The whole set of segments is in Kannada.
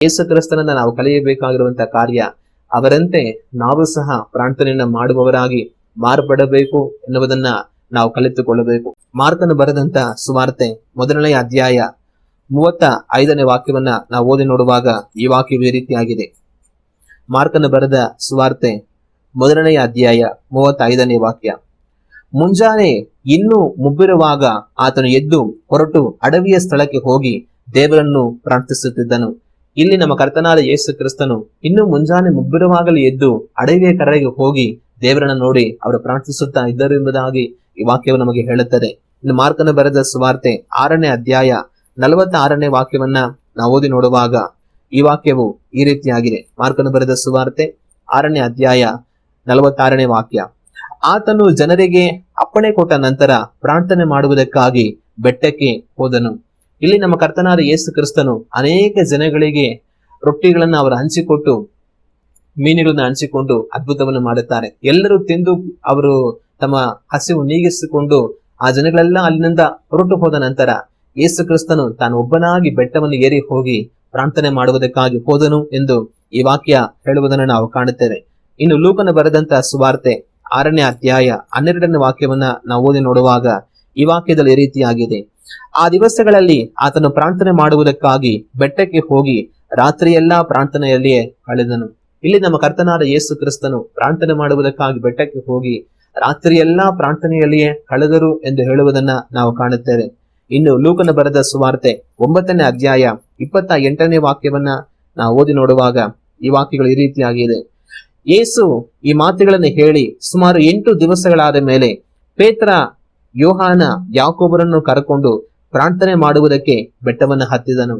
ಯೇಸು ಕ್ರಿಸ್ತನನ್ನ ನಾವು ಕಲಿಯಬೇಕಾಗಿರುವಂತಹ ಕಾರ್ಯ, ಅವರಂತೆ ನಾವು ಸಹ ಪ್ರಾರ್ಥನೆಯನ್ನ ಮಾಡುವವರಾಗಿ ಮಾರ್ಪಡಬೇಕು ಎನ್ನುವುದನ್ನ ನಾವು ಕಲಿತುಕೊಳ್ಳಬೇಕು. ಮಾರ್ಕನು ಬರೆದಂತ ಸುವಾರ್ತೆ 1ನೇ ಅಧ್ಯಾಯ 35ನೇ ವಾಕ್ಯವನ್ನ ನಾವು ಓದಿ ನೋಡುವಾಗ ಈ ವಾಕ್ಯವು ಈ ರೀತಿಯಾಗಿದೆ. ಮಾರ್ಕನು ಬರೆದ ಸುವಾರ್ತೆ 1ನೇ ಅಧ್ಯಾಯ 35ನೇ ವಾಕ್ಯ. ಮುಂಜಾನೆ ಇನ್ನೂ ಮುಬ್ಬಿರುವಾಗ ಆತನು ಎದ್ದು ಹೊರಟು ಅಡವಿಯ ಸ್ಥಳಕ್ಕೆ ಹೋಗಿ ದೇವರನ್ನು ಪ್ರಾರ್ಥಿಸುತ್ತಿದ್ದನು. ಇಲ್ಲಿ ನಮ್ಮ ಕರ್ತನಾದ ಯೇಸು ಕ್ರಿಸ್ತನು ಇನ್ನೂ ಮುಂಜಾನೆ ಮುಬ್ಬಿರುವಾಗಲೇ ಎದ್ದು ಅಡವಿಯ ಕಡೆಗೆ ಹೋಗಿ ದೇವರನ್ನ ನೋಡಿ ಅವರು ಪ್ರಾರ್ಥಿಸುತ್ತಾ ಇದ್ದರು ಎಂಬುದಾಗಿ ಈ ವಾಕ್ಯವು ನಮಗೆ ಹೇಳುತ್ತದೆ. ಇನ್ನು ಮಾರ್ಕನು ಬರೆದ ಸುವಾರ್ತೆ 6ನೇ ಅಧ್ಯಾಯ 46ನೇ ವಾಕ್ಯವನ್ನ ನಾವು ಓದಿ ನೋಡುವಾಗ ಈ ವಾಕ್ಯವು ಈ ರೀತಿಯಾಗಿದೆ. ಮಾರ್ಕನು ಬರೆದ ಸುವಾರ್ತೆ 6ನೇ ಅಧ್ಯಾಯ 46ನೇ ವಾಕ್ಯ. ಆತನು ಜನರಿಗೆ ಅಪ್ಪಣೆ ಕೊಟ್ಟ ನಂತರ ಪ್ರಾರ್ಥನೆ ಮಾಡುವುದಕ್ಕಾಗಿ ಬೆಟ್ಟಕ್ಕೆ ಹೋದನು. ಇಲ್ಲಿ ನಮ್ಮ ಕರ್ತನಾದ ಯೇಸು ಕ್ರಿಸ್ತನು ಅನೇಕ ಜನಗಳಿಗೆ ರೊಟ್ಟಿಗಳನ್ನ ಅವರು ಹಂಚಿಕೊಟ್ಟು, ಮೀನುಗಳನ್ನ ಹಂಚಿಕೊಂಡು ಅದ್ಭುತವನ್ನು ಮಾಡುತ್ತಾರೆ. ಎಲ್ಲರೂ ತಿಂದು ಅವರು ತಮ್ಮ ಹಸಿವು ನೀಗಿಸಿಕೊಂಡು ಆ ಜನಗಳೆಲ್ಲ ಅಲ್ಲಿಂದ ಹೊರಟು ಹೋದ ನಂತರ ಯೇಸು ಕ್ರಿಸ್ತನು ತಾನು ಒಬ್ಬನಾಗಿ ಬೆಟ್ಟವನ್ನು ಏರಿ ಹೋಗಿ ಪ್ರಾರ್ಥನೆ ಮಾಡುವುದಕ್ಕಾಗಿ ಹೋದನು ಎಂದು ಈ ವಾಕ್ಯ ಹೇಳುವುದನ್ನು ನಾವು ಕಾಣುತ್ತೇವೆ. ಇನ್ನು ಲೂಕನು ಬರೆದಂತಹ ಸುವಾರ್ತೆ 6ನೇ ಅಧ್ಯಾಯ 12ನೇ ವಾಕ್ಯವನ್ನ ನಾವು ಓದಿ ನೋಡುವಾಗ ಈ ವಾಕ್ಯದಲ್ಲಿ ಈ ರೀತಿಯಾಗಿದೆ. ಆ ದಿವಸಗಳಲ್ಲಿ ಆತನು ಪ್ರಾರ್ಥನೆ ಮಾಡುವುದಕ್ಕಾಗಿ ಬೆಟ್ಟಕ್ಕೆ ಹೋಗಿ ರಾತ್ರಿಯೆಲ್ಲಾ ಪ್ರಾರ್ಥನೆಯಲ್ಲಿಯೇ ಕಳೆದನು. ಇಲ್ಲಿ ನಮ್ಮ ಕರ್ತನಾದ ಯೇಸು ಕ್ರಿಸ್ತನು ಪ್ರಾರ್ಥನೆ ಮಾಡುವುದಕ್ಕಾಗಿ ಬೆಟ್ಟಕ್ಕೆ ಹೋಗಿ ರಾತ್ರಿಯೆಲ್ಲಾ ಪ್ರಾರ್ಥನೆಯಲ್ಲಿಯೇ ಕಳೆದರು ಎಂದು ಹೇಳುವುದನ್ನ ನಾವು ಕಾಣುತ್ತೇವೆ. ಇನ್ನು ಲೂಕನು ಬರೆದ ಸುವಾರ್ತೆ 9ನೇ ಅಧ್ಯಾಯ 28ನೇ ವಾಕ್ಯವನ್ನ ನಾವು ಓದಿ ನೋಡುವಾಗ ಈ ವಾಕ್ಯಗಳು ಈ ರೀತಿಯಾಗಿದೆ. ಯೇಸು ಈ ಮಾತುಗಳನ್ನು ಹೇಳಿ ಸುಮಾರು 8 ದಿವಸಗಳಾದ ಮೇಲೆ ಪೇತ್ರ, ಯೋಹಾನ, ಯಾಕೋಬರನ್ನು ಕರೆಕೊಂಡು ಪ್ರಾರ್ಥನೆ ಮಾಡುವುದಕ್ಕೆ ಬೆಟ್ಟವನ್ನು ಹತ್ತಿದನು.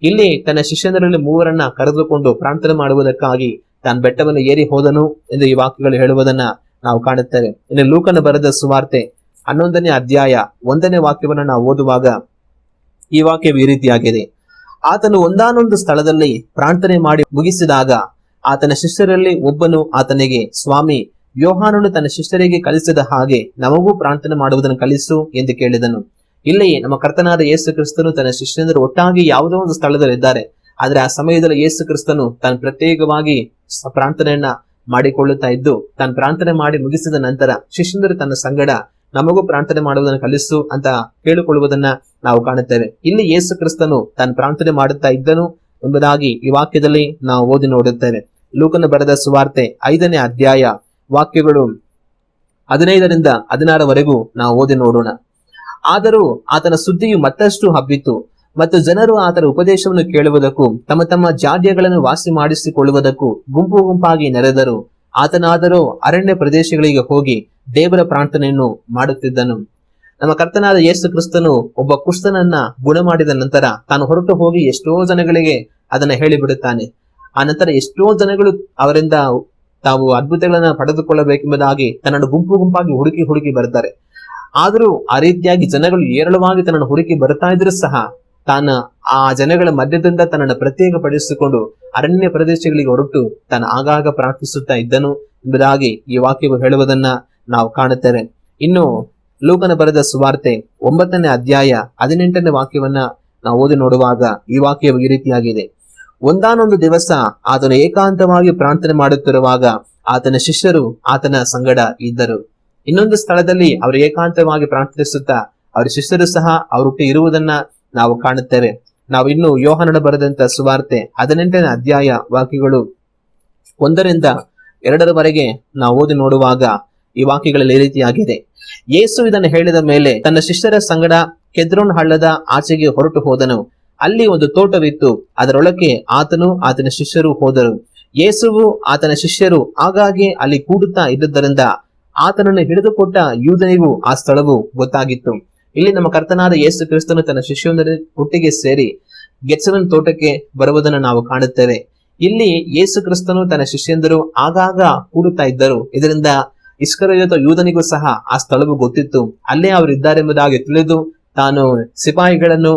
ಇಲ್ಲಿ ತನ್ನ ಶಿಷ್ಯರಲ್ಲಿ 3ರನ್ನ ಕರೆದುಕೊಂಡು ಪ್ರಾರ್ಥನೆ ಮಾಡುವುದಕ್ಕಾಗಿ ತಾನು ಬೆಟ್ಟವನ್ನು ಏರಿ ಹೋದನು ಎಂದು ಈ ವಾಕ್ಯಗಳು ಹೇಳುವುದನ್ನ ನಾವು ಕಾಣುತ್ತೇವೆ. ಇನ್ನು ಲೂಕನು ಬರೆದ ಸುವಾರ್ತೆ 11ನೇ ಅಧ್ಯಾಯ 1ನೇ ವಾಕ್ಯವನ್ನ ನಾವು ಓದುವಾಗ ಈ ವಾಕ್ಯವು ಈ ರೀತಿಯಾಗಿದೆ. ಆತನು ಒಂದಾನೊಂದು ಸ್ಥಳದಲ್ಲಿ ಪ್ರಾರ್ಥನೆ ಮಾಡಿ ಮುಗಿಸಿದಾಗ ಆತನ ಶಿಷ್ಯರಲ್ಲಿ ಒಬ್ಬನು ಆತನಿಗೆ, ಸ್ವಾಮಿ, ಯೋಹಾನನು ತನ್ನ ಶಿಷ್ಯರಿಗೆ ಕಲಿಸಿದ ಹಾಗೆ ನಮಗೂ ಪ್ರಾರ್ಥನೆ ಮಾಡುವುದನ್ನು ಕಲಿಸು ಎಂದು ಕೇಳಿದನು. ಇಲ್ಲಿ ನಮ್ಮ ಕರ್ತನಾದ ಯೇಸು ಕ್ರಿಸ್ತನು ತನ್ನ ಶಿಷ್ಯರು ಒಟ್ಟಾಗಿ ಯಾವುದೋ ಒಂದು ಸ್ಥಳದಲ್ಲಿ ಇದ್ದಾರೆ. ಆದ್ರೆ ಆ ಸಮಯದಲ್ಲಿ ಯೇಸು ಕ್ರಿಸ್ತನು ತಾನು ಪ್ರತ್ಯೇಕವಾಗಿ ಪ್ರಾರ್ಥನೆಯನ್ನ ಮಾಡಿಕೊಳ್ಳುತ್ತಾ ಇದ್ದು, ತಾನು ಪ್ರಾರ್ಥನೆ ಮಾಡಿ ಮುಗಿಸಿದ ನಂತರ ಶಿಷ್ಯರು ತನ್ನ ಸಂಗಡ ನಮಗೂ ಪ್ರಾರ್ಥನೆ ಮಾಡುವುದನ್ನು ಕಲಿಸು ಅಂತ ಕೇಳಿಕೊಳ್ಳುವುದನ್ನ ನಾವು ಕಾಣುತ್ತೇವೆ. ಇಲ್ಲಿ ಯೇಸು ಕ್ರಿಸ್ತನು ತಾನು ಪ್ರಾರ್ಥನೆ ಮಾಡುತ್ತಾ ಇದ್ದನು ಎಂಬುದಾಗಿ ಈ ವಾಕ್ಯದಲ್ಲಿ ನಾವು ಓದಿ ನೋಡುತ್ತೇವೆ. ಲೂಕನು ಬರೆದ ಸುವಾರ್ತೆ 5ನೇ ಅಧ್ಯಾಯ ವಾಕ್ಯಗಳು 15ರಿಂದ 16ವರೆಗೂ ನಾವು ಓದಿ ನೋಡೋಣ. ಆದರೂ ಆತನ ಸುದ್ದಿಯು ಮತ್ತಷ್ಟು ಹಬ್ಬಿತು ಮತ್ತು ಜನರು ಆತನ ಉಪದೇಶವನ್ನು ಕೇಳುವುದಕ್ಕೂ ತಮ್ಮ ತಮ್ಮ ಜಾಡ್ಯಗಳನ್ನು ವಾಸಿ ಮಾಡಿಸಿಕೊಳ್ಳುವುದಕ್ಕೂ ಗುಂಪು ಗುಂಪಾಗಿ ನೆರೆದರು. ಆತನಾದರೂ ಅರಣ್ಯ ಪ್ರದೇಶಗಳಿಗೆ ಹೋಗಿ ದೇವರ ಪ್ರಾರ್ಥನೆಯನ್ನು ಮಾಡುತ್ತಿದ್ದನು. ನಮ್ಮ ಕರ್ತನಾದ ಯೇಸು ಕ್ರಿಸ್ತನು ಒಬ್ಬ ಕುಷ್ಠನನ್ನ ಗುಣ ಮಾಡಿದ ನಂತರ ತಾನು ಹೊರಟು ಹೋಗಿ ಎಷ್ಟೋ ಜನಗಳಿಗೆ ಅದನ್ನ ಹೇಳಿಬಿಡುತ್ತಾನೆ. ಆ ನಂತರ ಎಷ್ಟೋ ಜನಗಳು ಅವರಿಂದ ತಾವು ಅದ್ಭುತಗಳನ್ನ ಪಡೆದುಕೊಳ್ಳಬೇಕೆಂಬುದಾಗಿ ತನ್ನನ್ನು ಗುಂಪು ಗುಂಪಾಗಿ ಹುಡುಕಿ ಬರ್ತಾರೆ. ಆದರೂ ಆ ರೀತಿಯಾಗಿ ಜನಗಳು ಏರಳವಾಗಿ ತನ್ನನ್ನು ಹುಡುಕಿ ಬರ್ತಾ ಇದ್ರು ಸಹ ತಾನು ಆ ಜನಗಳ ಮಧ್ಯದಿಂದ ತನ್ನನ್ನು ಪ್ರತ್ಯೇಕಪಡಿಸಿಕೊಂಡು ಅರಣ್ಯ ಪ್ರದೇಶಗಳಿಗೆ ಹೊರಟು ತಾನು ಆಗಾಗ ಪ್ರಾರ್ಥಿಸುತ್ತಾ ಇದ್ದನು ಎಂಬುದಾಗಿ ಈ ವಾಕ್ಯವು ಹೇಳುವುದನ್ನ ನಾವು ಕಾಣುತ್ತೇವೆ. ಇನ್ನು ಲೂಕನ ಬರೆದ ಸುವಾರ್ತೆ 9ನೇ ಅಧ್ಯಾಯ 18ನೇ ವಾಕ್ಯವನ್ನ ನಾವು ಓದಿ ನೋಡುವಾಗ ಈ ವಾಕ್ಯವು ಈ ರೀತಿಯಾಗಿದೆ. ಒಂದಾನೊಂದು ದಿವಸ ಆತನು ಏಕಾಂತವಾಗಿ ಪ್ರಾರ್ಥನೆ ಮಾಡುತ್ತಿರುವಾಗ ಆತನ ಶಿಷ್ಯರು ಆತನ ಸಂಗಡ ಇದ್ದರು. ಇನ್ನೊಂದು ಸ್ಥಳದಲ್ಲಿ ಅವರು ಏಕಾಂತವಾಗಿ ಪ್ರಾರ್ಥಿಸುತ್ತಾ ಅವರ ಶಿಷ್ಯರು ಸಹ ಅವರೊಟ್ಟಿಗೆ ಇರುವುದನ್ನ ನಾವು ಕಾಣುತ್ತೇವೆ. ನಾವು ಇನ್ನು ಯೋಹಾನನ ಬರೆದಂತ ಸುವಾರ್ತೆ 18ನೇ ಅಧ್ಯಾಯ ವಾಕ್ಯಗಳು 1ರಿಂದ 2ರವರೆಗೆ ನಾವು ಓದಿ ನೋಡುವಾಗ ಈ ವಾಕ್ಯಗಳಲ್ಲಿ ಈ ರೀತಿಯಾಗಿದೆ. ಯೇಸು ಇದನ್ನು ಹೇಳಿದ ಮೇಲೆ ತನ್ನ ಶಿಷ್ಯರ ಸಂಗಡ ಕೆದ್ರೋನ್ ಹಳ್ಳದ ಆಚೆಗೆ ಹೊರಟು ಹೋದನು. ಅಲ್ಲಿ ಒಂದು ತೋಟವಿತ್ತು, ಅದರೊಳಗೆ ಆತನು ಆತನ ಶಿಷ್ಯರು ಹೋದರು. ಯೇಸುವು ಆತನ ಶಿಷ್ಯರು ಆಗಾಗ್ಗೆ ಅಲ್ಲಿ ಕೂಡುತ್ತಾ ಇದ್ದುದರಿಂದ ಆತನನ್ನು ಹಿಡಿದುಕೊಟ್ಟ ಯೂದನಿಗೂ ಆ ಸ್ಥಳವು ಗೊತ್ತಾಗಿತ್ತು. ಇಲ್ಲಿ ನಮ್ಮ ಕರ್ತನಾದ ಯೇಸು ಕ್ರಿಸ್ತನು ತನ್ನ ಶಿಷ್ಯರ ಒಟ್ಟಿಗೆ ಸೇರಿ ಗೆತ್ಸೆಮನೆ ತೋಟಕ್ಕೆ ಬರುವುದನ್ನು ನಾವು ಕಾಣುತ್ತೇವೆ. ಇಲ್ಲಿ ಯೇಸು ಕ್ರಿಸ್ತನು ತನ್ನ ಶಿಷ್ಯಂದರು ಆಗಾಗ ಕೂಡುತ್ತಾ ಇದ್ದರು. ಇದರಿಂದ ಇಸ್ಕರಿಯೋತ ಯೂದನಿಗೂ ಸಹ ಆ ಸ್ಥಳವು ಗೊತ್ತಿತ್ತು. ಅಲ್ಲೇ ಅವರಿದ್ದಾರೆಂಬುದಾಗಿ ತಿಳಿದು ತಾನು ಸಿಪಾಯಿಗಳನ್ನು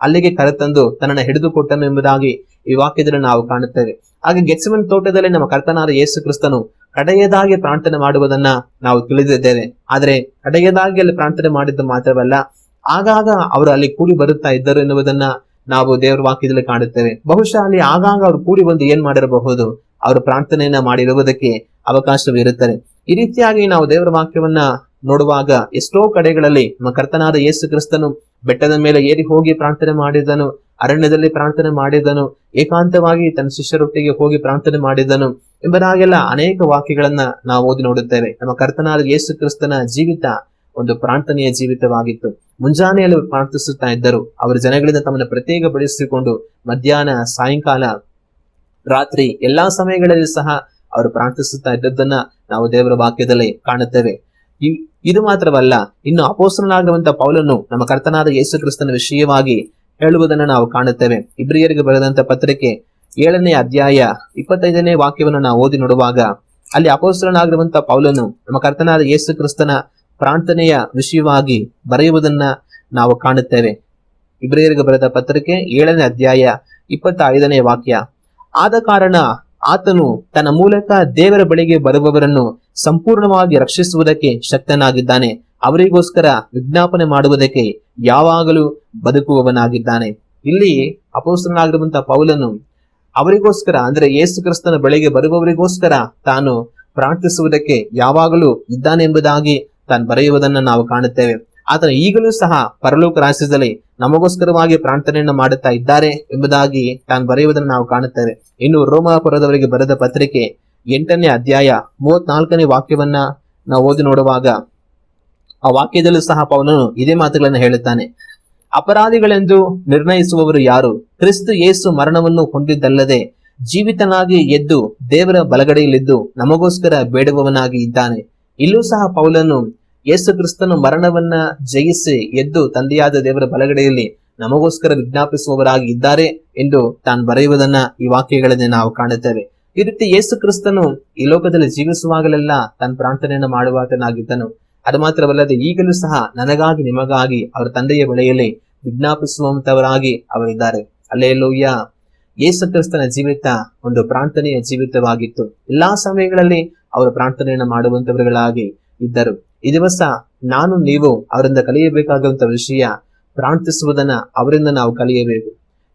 ಅಲ್ಲಿಗೆ ಕರೆತಂದು ತನ್ನನ್ನು ಹಿಡಿದುಕೊಟ್ಟನು ಎಂಬುದಾಗಿ ಈ ವಾಕ್ಯದಲ್ಲಿ ನಾವು ಕಾಣುತ್ತೇವೆ. ಹಾಗೆ ಗೆತ್ಸೆಮನೆ ತೋಟದಲ್ಲಿ ನಮ್ಮ ಕರ್ತನಾದ ಯೇಸು ಕ್ರಿಸ್ತನು ಕಡೆಯದಾಗಿ ಪ್ರಾರ್ಥನೆ ಮಾಡುವುದನ್ನ ನಾವು ತಿಳಿದಿದ್ದೇವೆ. ಆದ್ರೆ ಕಡೆಯದಾಗಿ ಅಲ್ಲಿ ಪ್ರಾರ್ಥನೆ ಮಾಡಿದ್ದು ಮಾತ್ರವಲ್ಲ, ಆಗಾಗ ಅವರು ಅಲ್ಲಿ ಕೂಡಿ ಬರುತ್ತಾ ಇದ್ದರು ಎನ್ನುವುದನ್ನ ನಾವು ದೇವರ ವಾಕ್ಯದಲ್ಲಿ ಕಾಣುತ್ತೇವೆ. ಬಹುಶಃ ಅಲ್ಲಿ ಆಗಾಗ ಅವರು ಕೂಡಿ ಬಂದು ಏನ್ ಮಾಡಿರಬಹುದು, ಅವರು ಪ್ರಾರ್ಥನೆಯನ್ನ ಮಾಡಿರುವುದಕ್ಕೆ ಅವಕಾಶವಿರುತ್ತದೆ. ಈ ರೀತಿಯಾಗಿ ನಾವು ದೇವರ ವಾಕ್ಯವನ್ನ ನೋಡುವಾಗ ಎಷ್ಟೋ ಕಡೆಗಳಲ್ಲಿ ನಮ್ಮ ಕರ್ತನಾದ ಯೇಸು ಕ್ರಿಸ್ತನು ಬೆಟ್ಟದ ಮೇಲೆ ಏರಿ ಹೋಗಿ ಪ್ರಾರ್ಥನೆ ಮಾಡಿದನು, ಅರಣ್ಯದಲ್ಲಿ ಪ್ರಾರ್ಥನೆ ಮಾಡಿದನು, ಏಕಾಂತವಾಗಿ ತನ್ನ ಶಿಷ್ಯರೊಟ್ಟಿಗೆ ಹೋಗಿ ಪ್ರಾರ್ಥನೆ ಮಾಡಿದನು ಎಂಬುದಾಗೆಲ್ಲ ಅನೇಕ ವಾಕ್ಯಗಳನ್ನ ನಾವು ಓದಿ ನೋಡುತ್ತೇವೆ. ನಮ್ಮ ಕರ್ತನಾದ ಯೇಸು ಕ್ರಿಸ್ತನ ಜೀವಿತ ಒಂದು ಪ್ರಾರ್ಥನೆಯ ಜೀವಿತವಾಗಿತ್ತು. ಮುಂಜಾನೆಯಲ್ಲಿ ಪ್ರಾರ್ಥಿಸುತ್ತಾ ಇದ್ದರು. ಅವರು ಜನಗಳಿಂದ ತಮ್ಮನ್ನು ಪ್ರತ್ಯೇಕಪಡಿಸಿಕೊಂಡು ಮಧ್ಯಾಹ್ನ, ಸಾಯಂಕಾಲ, ರಾತ್ರಿ ಎಲ್ಲಾ ಸಮಯಗಳಲ್ಲಿ ಸಹ ಅವರು ಪ್ರಾರ್ಥಿಸುತ್ತಾ ಇದ್ದದ್ದನ್ನ ನಾವು ದೇವರ ವಾಕ್ಯದಲ್ಲಿ ಕಾಣುತ್ತೇವೆ. ಇದು ಮಾತ್ರವಲ್ಲ, ಇನ್ನು ಅಪೊಸ್ತಲನಾಗಿರುವಂತಹ ಪೌಲನು ನಮ್ಮ ಕರ್ತನಾದ ಯೇಸು ಕ್ರಿಸ್ತನ ವಿಷಯವಾಗಿ ಹೇಳುವುದನ್ನು ನಾವು ಕಾಣುತ್ತೇವೆ. ಇಬ್ರಿಯರಿಗೆ ಬರೆದಂತ ಪತ್ರಿಕೆ 7ನೇ ಅಧ್ಯಾಯ 25ನೇ ವಾಕ್ಯವನ್ನು ನಾವು ಓದಿ ನೋಡುವಾಗ ಅಲ್ಲಿ ಅಪೊಸ್ತಲನಾಗಿರುವಂತಹ ಪೌಲನು ನಮ್ಮ ಕರ್ತನಾದ ಯೇಸು ಕ್ರಿಸ್ತನ ಪ್ರಾರ್ಥನೆಯ ವಿಷಯವಾಗಿ ಬರೆಯುವುದನ್ನ ನಾವು ಕಾಣುತ್ತೇವೆ. ಇಬ್ರಿಯರಿಗೆ ಬರೆದ ಪತ್ರಿಕೆ 7ನೇ ಅಧ್ಯಾಯ 25ನೇ ವಾಕ್ಯ. ಆದ ಕಾರಣ ಆತನು ತನ್ನ ಮೂಲಕ ದೇವರ ಬಳಿಗೆ ಬರುವವರನ್ನು ಸಂಪೂರ್ಣವಾಗಿ ರಕ್ಷಿಸುವುದಕ್ಕೆ ಶಕ್ತನಾಗಿದ್ದಾನೆ. ಅವರಿಗೋಸ್ಕರ ವಿಜ್ಞಾಪನೆ ಮಾಡುವುದಕ್ಕೆ ಯಾವಾಗಲೂ ಬದುಕುವವನಾಗಿದ್ದಾನೆ. ಇಲ್ಲಿ ಅಪೊಸ್ತಲನಾಗಿರುವಂತಹ ಪೌಲನು ಅವರಿಗೋಸ್ಕರ, ಅಂದ್ರೆ ಯೇಸು ಕ್ರಿಸ್ತನ ಬಳಿಗೆ ಬರುವವರಿಗೋಸ್ಕರ ತಾನು ಪ್ರಾರ್ಥಿಸುವುದಕ್ಕೆ ಯಾವಾಗಲೂ ಇದ್ದಾನೆ ಎಂಬುದಾಗಿ ತಾನು ಬರೆಯುವುದನ್ನು ನಾವು ಕಾಣುತ್ತೇವೆ. ಆತನು ಈಗಲೂ ಸಹ ಪರಲೋಕ ರಾಜ್ಯದಲ್ಲಿ ನಮಗೋಸ್ಕರವಾಗಿ ಪ್ರಾರ್ಥನೆಯನ್ನು ಮಾಡುತ್ತಾ ಇದ್ದಾರೆ ಎಂಬುದಾಗಿ ತಾನು ಬರೆಯುವುದನ್ನು ನಾವು ಕಾಣುತ್ತೇವೆ. ಇನ್ನು ರೋಮಾಪುರದವರಿಗೆ ಬರೆದ ಪತ್ರಿಕೆ 8ನೇ ಅಧ್ಯಾಯ 34ನೇ ವಾಕ್ಯವನ್ನ ನಾವು ಓದಿ ನೋಡುವಾಗ ಆ ವಾಕ್ಯದಲ್ಲೂ ಸಹ ಪೌಲನು ಇದೇ ಮಾತುಗಳನ್ನು ಹೇಳುತ್ತಾನೆ. ಅಪರಾಧಿಗಳೆಂದು ನಿರ್ಣಯಿಸುವವರು ಯಾರು? ಕ್ರಿಸ್ತ ಯೇಸು ಮರಣವನ್ನು ಹೊಂದಿದ್ದಲ್ಲದೆ ಜೀವಿತನಾಗಿ ಎದ್ದು ದೇವರ ಬಲಗಡೆಯಲ್ಲಿದ್ದು ನಮಗೋಸ್ಕರ ಬೇಡುವವನಾಗಿ ಇದ್ದಾನೆ. ಇಲ್ಲೂ ಸಹ ಪೌಲನು ಯೇಸು ಕ್ರಿಸ್ತನು ಮರಣವನ್ನ ಜಯಿಸಿ ಎದ್ದು ತಂದೆಯಾದ ದೇವರ ಬಲಗಡೆಯಲ್ಲಿ ನಮಗೋಸ್ಕರ ವಿಜ್ಞಾಪಿಸುವವರಾಗಿ ಇದ್ದಾರೆ ಎಂದು ತಾನು ಬರೆಯುವುದನ್ನ ಈ ವಾಕ್ಯಗಳಲ್ಲಿ ನಾವು ಕಾಣುತ್ತೇವೆ. ಈ ರೀತಿ ಯೇಸು ಕ್ರಿಸ್ತನು ಈ ಲೋಕದಲ್ಲಿ ಜೀವಿಸುವಾಗಲೆಲ್ಲ ತನ್ನ ಪ್ರಾರ್ಥನೆಯನ್ನು ಮಾಡುವಾತನಾಗಿದ್ದನು. ಅದು ಮಾತ್ರವಲ್ಲದೆ ಈಗಲೂ ಸಹ ನನಗಾಗಿ ನಿಮಗಾಗಿ ಅವರ ತಂದೆಯ ಬಳಿಯಲ್ಲಿ ವಿಜ್ಞಾಪಿಸುವಂತವರಾಗಿ ಅವರಿದ್ದಾರೆ. ಅಲ್ಲೇಲೂಯ್ಯ. ಯೇಸು ಕ್ರಿಸ್ತನ ಜೀವಿತ ಒಂದು ಪ್ರಾರ್ಥನೆಯ ಜೀವಿತವಾಗಿತ್ತು. ಎಲ್ಲಾ ಸಮಯಗಳಲ್ಲಿ ಅವರು ಪ್ರಾರ್ಥನೆಯನ್ನು ಮಾಡುವಂತವರುಗಳಾಗಿ ಇದ್ದರು. ಈ ದಿವಸ ನಾನು ನೀವು ಅವರಿಂದ ಕಲಿಯಬೇಕಾದಂತ ವಿಷಯ, ಪ್ರಾರ್ಥಿಸುವುದನ್ನ ಅವರಿಂದ ನಾವು ಕಲಿಯಬೇಕು.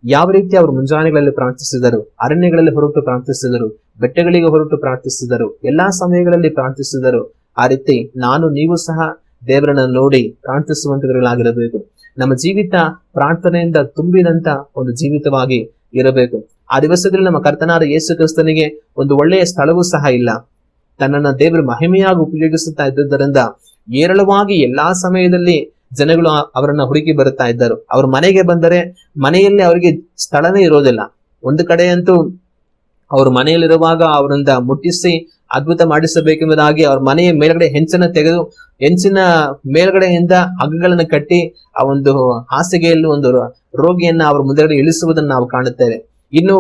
ಯಾವ ರೀತಿ ಅವರು ಮುಂಜಾನೆಗಳಲ್ಲಿ ಪ್ರಾರ್ಥಿಸಿದರು, ಅರಣ್ಯಗಳಲ್ಲಿ ಹೊರಟು ಪ್ರಾರ್ಥಿಸಿದರು, ಬೆಟ್ಟಗಳಿಗೆ ಹೊರಟು ಪ್ರಾರ್ಥಿಸಿದರು, ಎಲ್ಲಾ ಸಮಯಗಳಲ್ಲಿ ಪ್ರಾರ್ಥಿಸಿದರು. ಆ ರೀತಿ ನಾನು ನೀವು ಸಹ ದೇವರನ್ನ ನೋಡಿ ಪ್ರಾರ್ಥಿಸುವಂತವர்களಾಗಿರಬೇಕು. ನಮ್ಮ ಜೀವಿತ ಪ್ರಾರ್ಥನೆಯಿಂದ ತುಂಬಿದಂತ ಒಂದು ಜೀವಿತವಾಗಿ ಇರಬೇಕು. ಆ ದಿವಸದಲ್ಲಿ ನಮ್ಮ ಕರ್ತನಾದ ಯೇಸು ಕ್ರಿಸ್ತನಿಗೆ ಒಂದು ಒಳ್ಳೆಯ ಸ್ಥಳವೂ ಸಹ ಇಲ್ಲ. ತನ್ನನ್ನ ದೇವರು ಮಹಿಮೆಯಾಗಿ ಉಪಯೋಗಿಸುತ್ತಾ ಇದ್ದುದರಿಂದ ಏರಳವಾಗಿ ಎಲ್ಲಾ ಸಮಯದಲ್ಲಿ ಜನಗಳು ಅವರನ್ನ ಹುಡುಕಿ ಬರುತ್ತಾ ಇದ್ದರು. ಅವ್ರ ಮನೆಗೆ ಬಂದರೆ ಮನೆಯಲ್ಲಿ ಅವರಿಗೆ ಸ್ಥಳನೇ ಇರೋದಿಲ್ಲ. ಒಂದು ಕಡೆ ಅಂತೂ ಅವ್ರ ಮನೆಯಲ್ಲಿರುವಾಗ ಅವರಿಂದ ಮುಟ್ಟಿಸಿ ಅದ್ಭುತ ಮಾಡಿಸಬೇಕೆಂಬುದಾಗಿ ಅವ್ರ ಮನೆಯ ಮೇಲ್ಗಡೆ ಹೆಂಚನ್ನ ತೆಗೆದು ಹೆಂಚಿನ ಮೇಲ್ಗಡೆಯಿಂದ ಹಗ್ಗಗಳನ್ನು ಕಟ್ಟಿ ಆ ಒಂದು ಹಾಸಿಗೆಯಲ್ಲಿ ಒಂದು ರೋಗಿಯನ್ನ ಅವ್ರ ಮುಂದೆಗಡೆ ಇಳಿಸುವುದನ್ನು ನಾವು ಕಾಣುತ್ತೇವೆ. ಇನ್ನು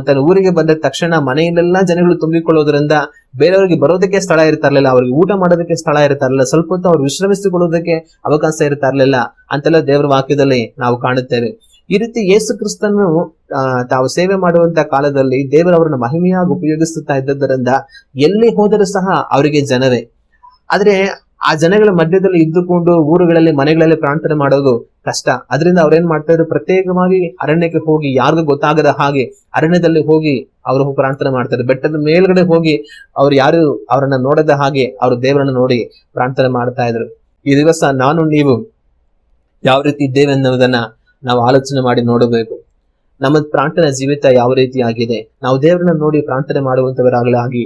ತನ್ನ ಊರಿಗೆ ಬಂದ ತಕ್ಷಣ ಮನೆಯಲ್ಲೆಲ್ಲ ಜನಗಳು ತುಂಬಿಕೊಳ್ಳೋದ್ರಿಂದ ಬೇರೆಯವರಿಗೆ ಬರೋದಕ್ಕೆ ಸ್ಥಳ ಇರ್ತಾ ಇರ್ಲಿಲ್ಲ, ಅವ್ರಿಗೆ ಊಟ ಮಾಡೋದಕ್ಕೆ ಸ್ಥಳ ಇರ್ತಾ ಇರಲಿಲ್ಲ, ಸ್ವಲ್ಪ ಹೊತ್ತು ಅವ್ರು ವಿಶ್ರಮಿಸಿಕೊಳ್ಳೋದಕ್ಕೆ ಅವಕಾಶ ಇರ್ತಾ ಇರ್ಲಿಲ್ಲ ಅಂತೆಲ್ಲ ದೇವರ ವಾಕ್ಯದಲ್ಲಿ ನಾವು ಕಾಣುತ್ತೇವೆ. ಈ ರೀತಿ ಯೇಸು ಕ್ರಿಸ್ತನು ತಾವು ಸೇವೆ ಮಾಡುವಂತ ಕಾಲದಲ್ಲಿ ದೇವರವರನ್ನ ಮಹಿಮೆಯಾಗಿ ಉಪಯೋಗಿಸುತ್ತಾ ಇದ್ದದರಿಂದ ಎಲ್ಲಿ ಹೋದರೂ ಸಹ ಅವರಿಗೆ ಜನವೇ. ಆದ್ರೆ ಆ ಜನಗಳ ಮಧ್ಯದಲ್ಲಿ ಇದ್ದುಕೊಂಡು ಊರುಗಳಲ್ಲಿ ಮನೆಗಳಲ್ಲಿ ಪ್ರಾರ್ಥನೆ ಮಾಡೋದು ಕಷ್ಟ. ಅದರಿಂದ ಅವ್ರೇನ್ ಮಾಡ್ತಾ ಇದ್ರು, ಪ್ರತ್ಯೇಕವಾಗಿ ಅರಣ್ಯಕ್ಕೆ ಹೋಗಿ ಯಾರಿಗೂ ಗೊತ್ತಾಗದ ಹಾಗೆ ಅರಣ್ಯದಲ್ಲಿ ಹೋಗಿ ಅವರು ಪ್ರಾರ್ಥನೆ ಮಾಡ್ತಾರೆ. ಬೆಟ್ಟದ ಮೇಲ್ಗಡೆ ಹೋಗಿ ಅವ್ರು ಯಾರು ಅವರನ್ನ ನೋಡದ ಹಾಗೆ ಅವರು ದೇವರನ್ನ ನೋಡಿ ಪ್ರಾರ್ಥನೆ ಮಾಡ್ತಾ ಇದ್ರು. ಈ ದಿವಸ ನಾನು ನೀವು ಯಾವ ರೀತಿ ಇದ್ದೇವೆ ಅನ್ನೋದನ್ನ ನಾವು ಆಲೋಚನೆ ಮಾಡಿ ನೋಡಬೇಕು. ನಮ್ಮ ಪ್ರಾರ್ಥನಾ ಜೀವಿತ ಯಾವ ರೀತಿ ಆಗಿದೆ? ನಾವು ದೇವರನ್ನ ನೋಡಿ ಪ್ರಾರ್ಥನೆ ಮಾಡುವಂತವರಾಗಲಾಗಿ